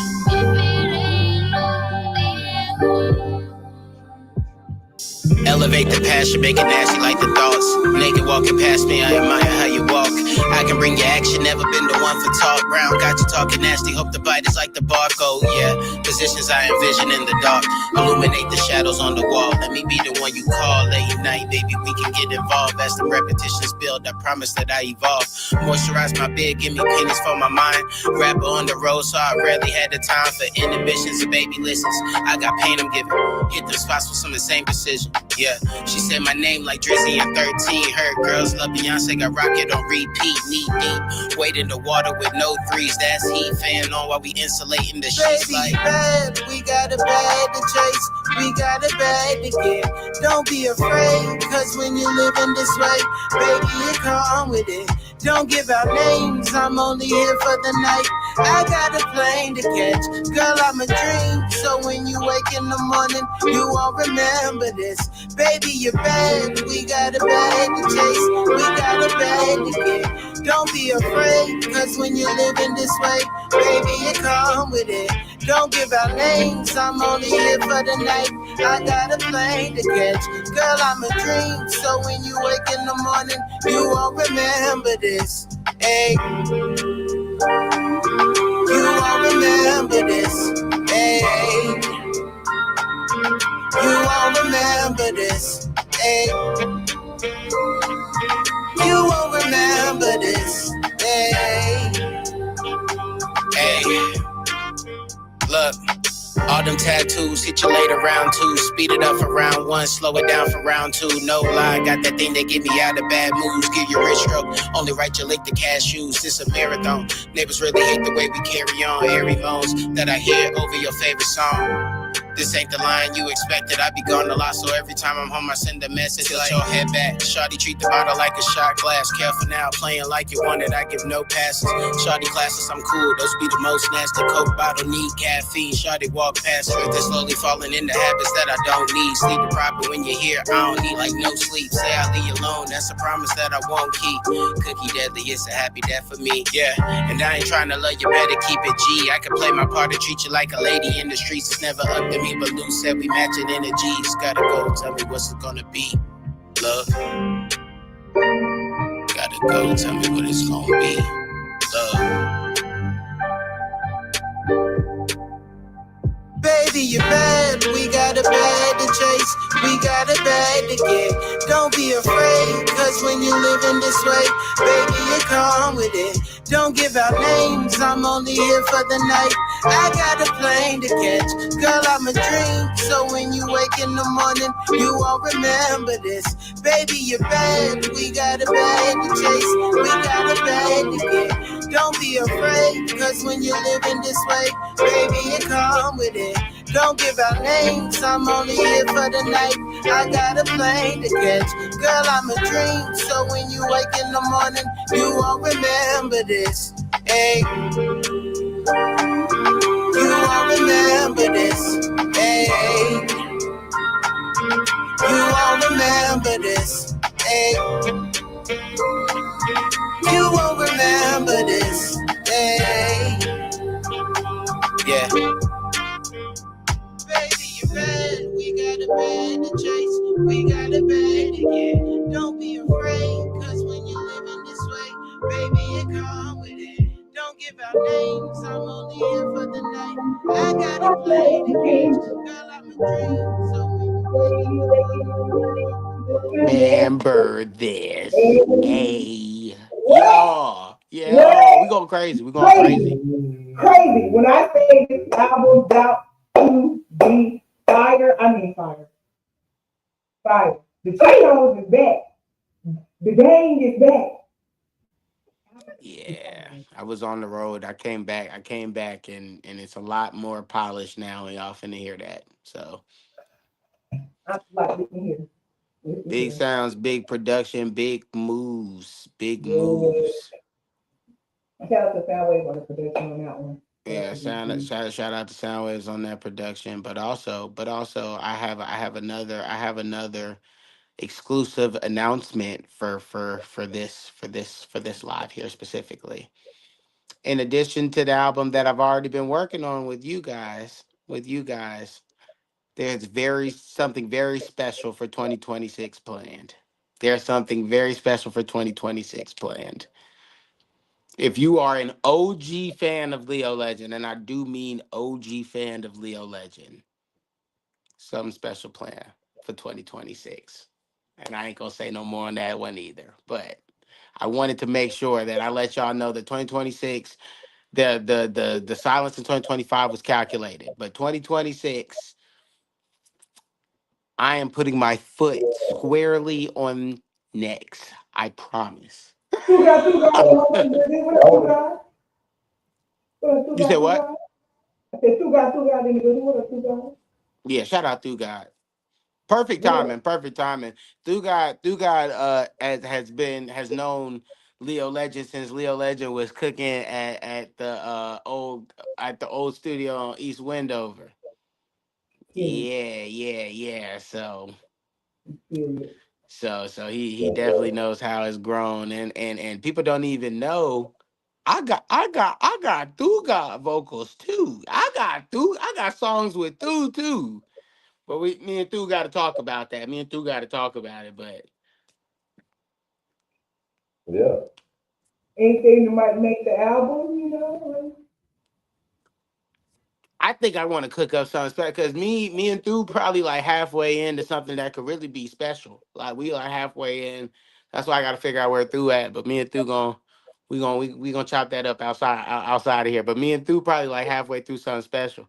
Elevate the passion, make it nasty like the thoughts. Naked walking past me, I admire how you walk. I can bring you action, never been the one for talk. Brown got you talking nasty, hope the bite is like the barcode. Yeah, positions I envision in the dark. Illuminate the shadows on the wall. Let me be the one you call late night, baby, we can get involved. As the repetitions build, I promise that I evolve. Moisturize my beard, give me pennies for my mind. Rapper on the road, so I rarely had the time for inhibitions. And baby listens, I got pain I'm giving. Hit the spots with some of the same precision. Yeah, she said my name like Drizzy and 13. Heard girls love Beyonce, got rocket on repeat. Knee deep, wade in the water with no threes. That's heat, fan on while we insulating the sheets. Baby, like bad, we got a bag to chase. We got a bag to get. Don't be afraid, cause when you living this way, baby, you come with it. Don't give out names, I'm only here for the night. I got a plane to catch, girl, I'm a dream. So when you wake in the morning, you won't remember this. Baby, you're bad, we got a bag to chase. We got a bag to get. Don't be afraid, cause when you living this way, baby, you come with it. Don't give out names, I'm only here for the night. I got a plane to catch, girl, I'm a dream. So when you wake in the morning, you won't remember this. Hey, you won't remember this. Hey, you won't remember this. Hey, you won't remember this. Hey, hey, look. All them tattoos, hit you later round two. Speed it up for round one, slow it down for round two. No lie, got that thing that get me out of bad moods. Give you a rich stroke, only right you lick the cashews. It's a marathon, neighbors really hate the way we carry on. Airy moans that I hear over your favorite song. This ain't the line you expected. I be gone a lot, so every time I'm home I send a message. Tilt your head back, shawty treat the bottle like a shot glass. Careful now, playing like you want it, I give no passes. Shawty classes, I'm cool, those be the most nasty. Coke bottle, need caffeine. Shawty walk past her, they're slowly falling into habits that I don't need. Sleep proper when you're here, I don't need like no sleep. Say I leave you alone, that's a promise that I won't keep. Cookie deadly, it's a happy death for me. Yeah, and I ain't trying to love you, better keep it G. I can play my part to treat you like a lady in the streets. It's never up to me, but Lou said we matching energies. Gotta go, tell me what's it gonna be, love. Gotta go, tell me what it's gonna be, love. Baby, you're bad, we got a bag to chase. We got a bag to get. Don't be afraid, cause when you living this way, baby, you come with it. Don't give out names, I'm only here for the night. I got a plane to catch, girl, I'm a dream. So when you wake in the morning, you won't remember this. Baby, you're bad, we got a bag to chase. We got a bag to get. Don't be afraid, cause when you living this way, baby, you come with it. Don't give out names, I'm only here for the night. I got a plane to catch, girl, I'm a dream. So when you wake in the morning, you won't remember this. Hey, you won't remember this. Hey, you won't remember this. Hey, you won't remember this. Hey, yeah. Baby, you're bad, we got a bag to chase. We got a bag to get. Don't be afraid, cause when you living this way, baby, you come with it. Don't give out names, I'm only here for the night. I got a plane to catch, girl, I'm a dream. So remember this. Hey. Yeah. We going crazy. We going crazy.
Crazy. When I say this album's out to be fire, I mean fire. Fire. The Cheetos is back. The gang is back.
Yeah, I was on the road. I came back. And it's a lot more polished now, and y'all finna hear that. So
I'm like, listen here. Listen
big
here.
sounds, big production, big moves, big
Yeah.
moves.
Shout out to Soundwave on the production on that one. Shout out
Yeah,
to DC.
shout out to Soundwaves on that production, but also I have another exclusive announcement for this live here specifically. In addition to the album that I've already been working on with you guys, there's very something very special for 2026 planned. There's something very special for 2026 planned. If you are an OG fan of Leo Legend, and I do mean OG fan of Leo Legend, something special planned for 2026. And I ain't gonna say no more on that one either. But I wanted to make sure that I let y'all know that 2026, the silence in 2025 was calculated. But 2026, I am putting my foot squarely on next. I promise.
Two guys, what up, two guys? What up,
You said
two
what?
guys? I said two guys in the building. What up, two guys?
Yeah, shout out to God. Perfect
What up?
timing. Perfect timing. Thugard has known Leo Legend since Leo Legend was cooking at the old studio on East Wendover.
Period.
Yeah.
Period.
So he definitely knows how it's grown, and people don't even know. I got Thugard vocals too. I got songs with too. But me and Thu got to talk about that. Me and Thu got to talk about it. But
Yeah.
Anything that might make the album, you know?
I think I want to cook up something special because me and Thu probably like halfway into something that could really be special. Like we are halfway in. That's why I got to figure out where Thu at. But me and Thu we gonna chop that up outside of here. But me and Thu probably like halfway through something special.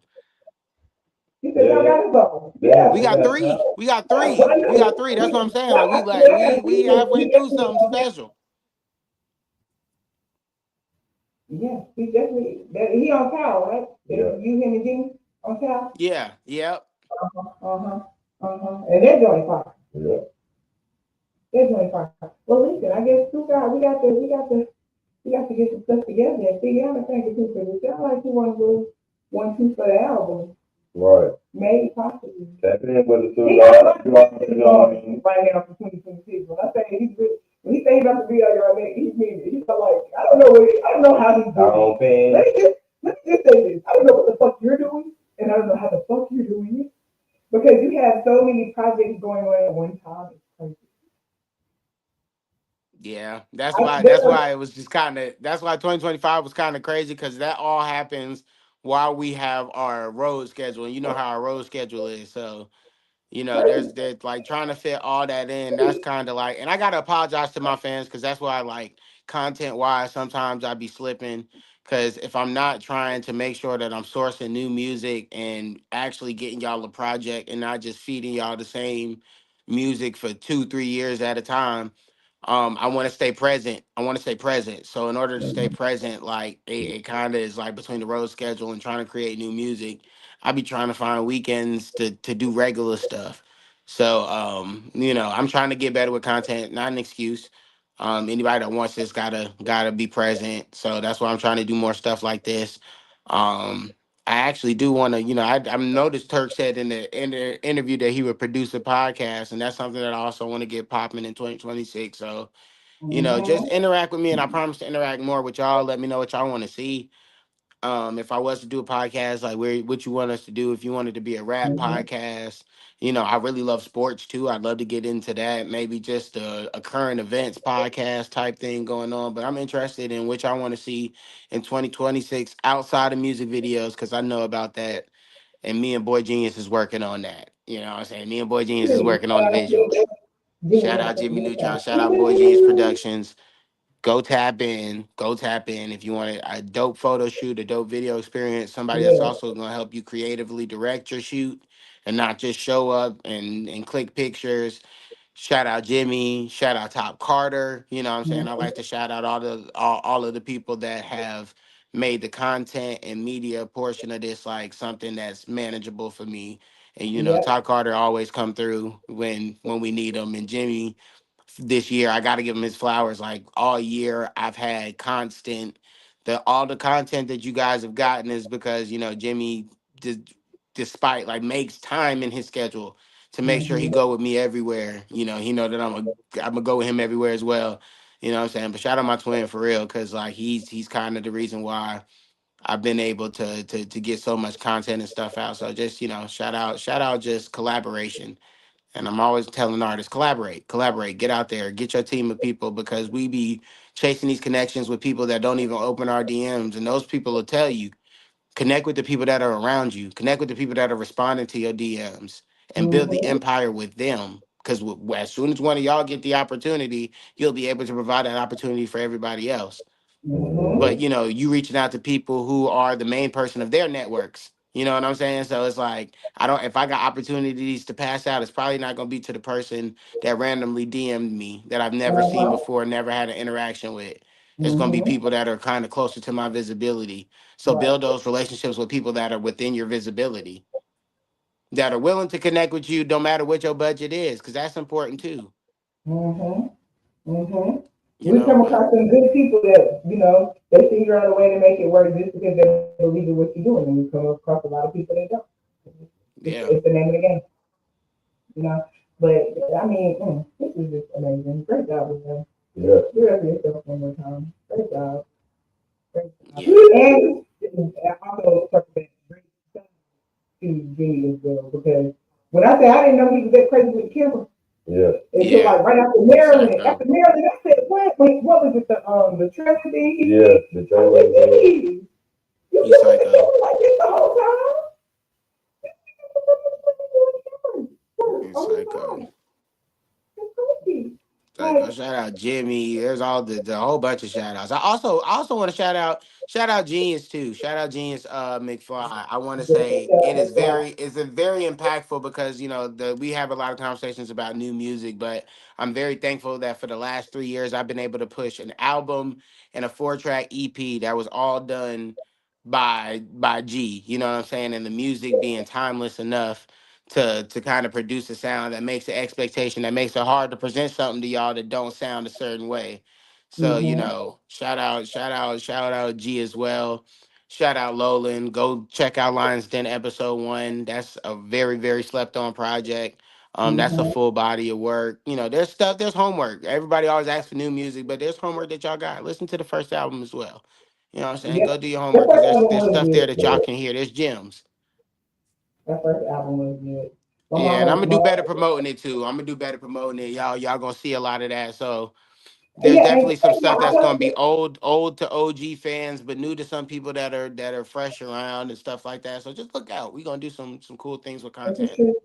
He said, y'all got a song. Yeah.
We got three. We got three. We got three. That's what I'm saying. We halfway through something special.
Yeah, he definitely, he on Cal, right?
Yeah.
You, him, and Jimmy on Cal?
Yeah. Yep.
And they're doing fine.
Yeah.
They're doing fine. Well, listen, I guess two guys, we got to get some stuff together and figure out a thing or two, because it sounds like you want to do 1, 2 for the album.
Right.
Maybe, possibly.
Tap in with the two
He
guys.
got right now for 2026. When I say when he thinks about the video, y'all, he's mean it. He's like, I don't know how he's doing. Let me just say this. I don't know what the fuck you're doing, and I don't know how the fuck you're doing it, because you have so many projects going on at one time. It's crazy.
Yeah, that's why it was just that's why 2025 was kind of crazy because that all happens while we have our road schedule. And you know how our road schedule is. So, there's like trying to fit all that in. That's kind of like, and I gotta apologize to my fans because that's why like content wise, sometimes I be slipping. Because if I'm not trying to make sure that I'm sourcing new music and actually getting y'all a project and not just feeding y'all the same music for 2, 3 years at a time, I want to stay present. I want to stay present. So in order to stay present, like it kind of is like between the road schedule and trying to create new music, I be trying to find weekends to do regular stuff. So I'm trying to get better with content, not an excuse. Anybody that wants this gotta be present. So that's why I'm trying to do more stuff like this. I actually do want to, I noticed Turk said in the interview that he would produce a podcast, and that's something that I also want to get popping in 2026. So, just interact with me, and I promise to interact more with y'all. Let me know what y'all want to see. If I was to do a podcast, like what you want us to do, if you wanted to be a rap podcast, I really love sports too. I'd love to get into that. Maybe just a current events podcast type thing going on. But I'm interested in which I want to see in 2026 outside of music videos because I know about that. And me and Boy Genius is working on that. You know what I'm saying? Me and Boy Genius is working on the visuals. Shout out Jimmy Neutron. Shout out Boy Genius Productions. Go tap in if you want a dope photo shoot, a dope video experience, somebody that's also going to help you creatively direct your shoot and not just show up and click pictures. shout out Jimmy, shout out Top Carter. You know what I'm saying? I like to shout out all of the people that have made the content and media portion of this like something that's manageable for me. And you know,
Yep.
Top Carter always come through when we need them. And Jimmy, this year I got to give him his flowers. Like all year, I've had constant. All the content that you guys have gotten is because you know Jimmy, despite like makes time in his schedule to make sure he go with me everywhere. You know, he know that I'm gonna go with him everywhere as well. You know what I'm saying? But shout out my twin for real, cause like he's kind of the reason why I've been able to get so much content and stuff out. So just you know, shout out just collaboration. And I'm always telling artists, collaborate, get out there, get your team of people because we be chasing these connections with people that don't even open our DMs. And those people will tell you, connect with the people that are around you, connect with the people that are responding to your DMs and build the empire with them. Because as soon as one of y'all get the opportunity, you'll be able to provide that opportunity for everybody else. But you know, you reaching out to people who are the main person of their networks. You know what I'm saying? So it's like if I got opportunities to pass out, it's probably not gonna be to the person that randomly DM'd me that I've never seen before, never had an interaction with. It's gonna be people that are kind of closer to my visibility. So build those relationships with people that are within your visibility, that are willing to connect with you, no matter what your budget is, because that's important too. You
We
know,
come
but
across some good people that, you know, they figure out a way to make it work just because they believe in what you're doing. And we come across a lot of people that don't.
yeah,
It's the name of the game, you know. But I mean, this is just amazing. Great job with them.
Yeah.
Do it for yourself one more time. Great job. Great job.
yeah,
And also great to Jimmy as well because when I say I didn't know he was that crazy with the camera.
Yeah.
Until
yeah.
like right after Maryland.
Psycho.
After Maryland, I said, what? Wait, what was it? The trailer thing?
Yeah, the trailer thing.
You
He's
been with the
psycho.
camera like this the whole time?
He's
Oh, he's
psycho.
fine. It's crazy.
Psycho.
Like,
Shout out Jimmy. There's all the whole bunch of shout outs. I also want to shout out Genius too. Shout out Genius McFly. I want to say it's a very impactful because you know we have a lot of conversations about new music, but I'm very thankful that for the last 3 years I've been able to push an album and a 4-track EP that was all done by G. You know what I'm saying? And the music being timeless enough to kind of produce a sound that makes the expectation that makes it hard to present something to y'all that don't sound a certain way. So, you know, shout out G as well. Shout out Lolan. Go check out Lions Den episode 1. That's a very, very slept on project. That's a full body of work. You know, there's homework. Everybody always asks for new music, but there's homework that y'all got. Listen to the first album as well. You know what I'm saying?
yeah,
Go do your
that
homework because
first album
there's
was
stuff there
good.
that y'all can hear. There's gems.
That first album was good.
Yeah, and I'm gonna do better promoting it too. I'm gonna do better promoting it. Y'all gonna see a lot of that. So there's
yeah, and
definitely some stuff
I
that's gonna
love
be
it.
old to OG fans, but new to some people that are fresh around and stuff like that. So just look out. We're gonna do some cool things with
This is
content
true.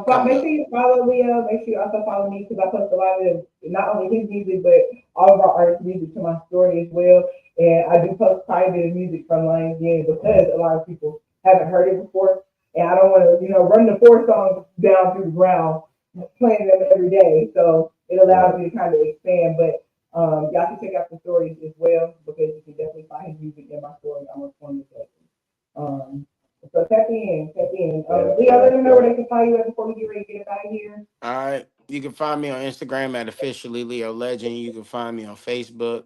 coming
Make sure
up.
you follow Leo. Make sure you also follow me because I post a lot of not only his music but all of our artists' music to my story as well. And I do post private music from Lions Den because a lot of people haven't heard it before, and I don't want to, run the 4 songs down through the ground, playing them every day. So it allows me to kind of expand. But y'all can check out the stories as well because you can definitely find his music in my story. I'm a form of um, so tap in, tap in. Leo, let them know where they can find you at before we get ready to get out of here.
All right. You can find me on Instagram at officially Leo Legend. You can find me on Facebook.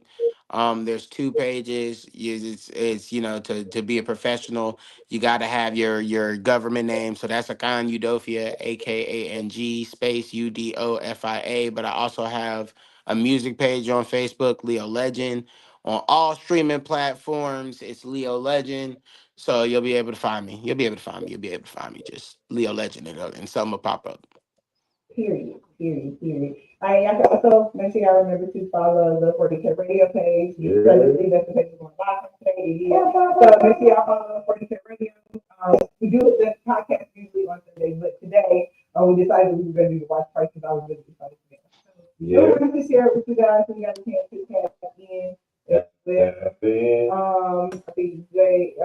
There's 2 pages. It's to be a professional, you got to have your government name. So that's Akan Udofia, AKANG space UDOFIA. But I also have a music page on Facebook, Leo Legend. On all streaming platforms, it's Leo Legend. So you'll be able to find me. You'll be able to find me. You'll be able to find me. Just Leo Legend and something will pop up.
Period. Period. Period. All right, y'all can also make sure y'all remember to follow the 40K radio page. That's the page we're going live today. So make sure y'all follow 40K radio. We do the podcast usually on Sunday, but today we decided we were going to do the watch party because I was really excited for that. So we're going to share it with you guys so you guys can tap in. I think Jay,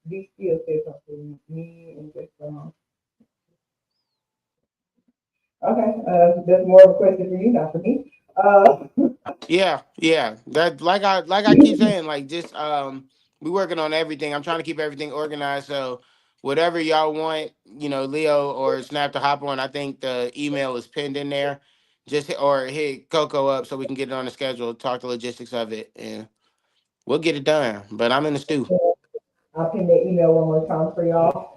D still said something. Me and just Okay, that's more of a question for you, not for me.
Yeah. That like I keep saying, like just we working on everything. I'm trying to keep everything organized. So whatever y'all want, Leo or Snap to hop on. I think the email is pinned in there. Just hit Coco up so we can get it on the schedule. Talk the logistics of it, and we'll get it done. But I'm in the stew.
I'll pin that email one more time for y'all.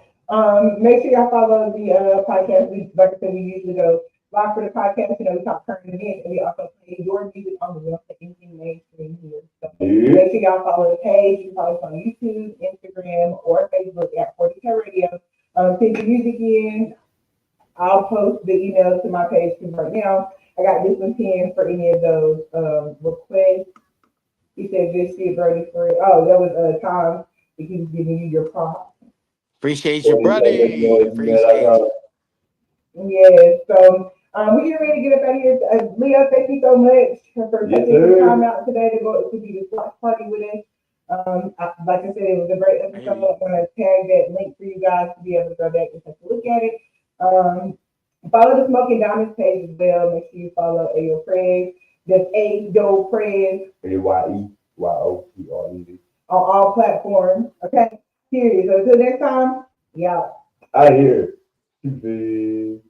Make sure y'all follow the podcast. Like I said, we usually go live for the podcast. We talk current events, and we also play your music on the web, anything mainstream here. So make sure y'all follow the page. You can follow us on YouTube, Instagram, or Facebook at 40K Radio. Send your music in. I'll post the email to my page because right now I got this one pinned for any of those requests. He said, "Good shit, Brody." For it. Oh, that was Tom. He was giving you your props.
Appreciate you, buddy. Appreciate you.
Yeah, so we get ready to get up out of here. Leo, thank you so much for taking the time out today to go to be the watch party with us. Like I said, it was a great episode. I'm gonna tag that link for you guys to be able to go back and take a look at it. Follow the Smoking Diamonds page as well. Make sure you follow Ayo Prez. That's Ayo Prez. AYEYOPREZ. On all platforms. Okay. Period. So until next time, yeah.
I hear. Stupid.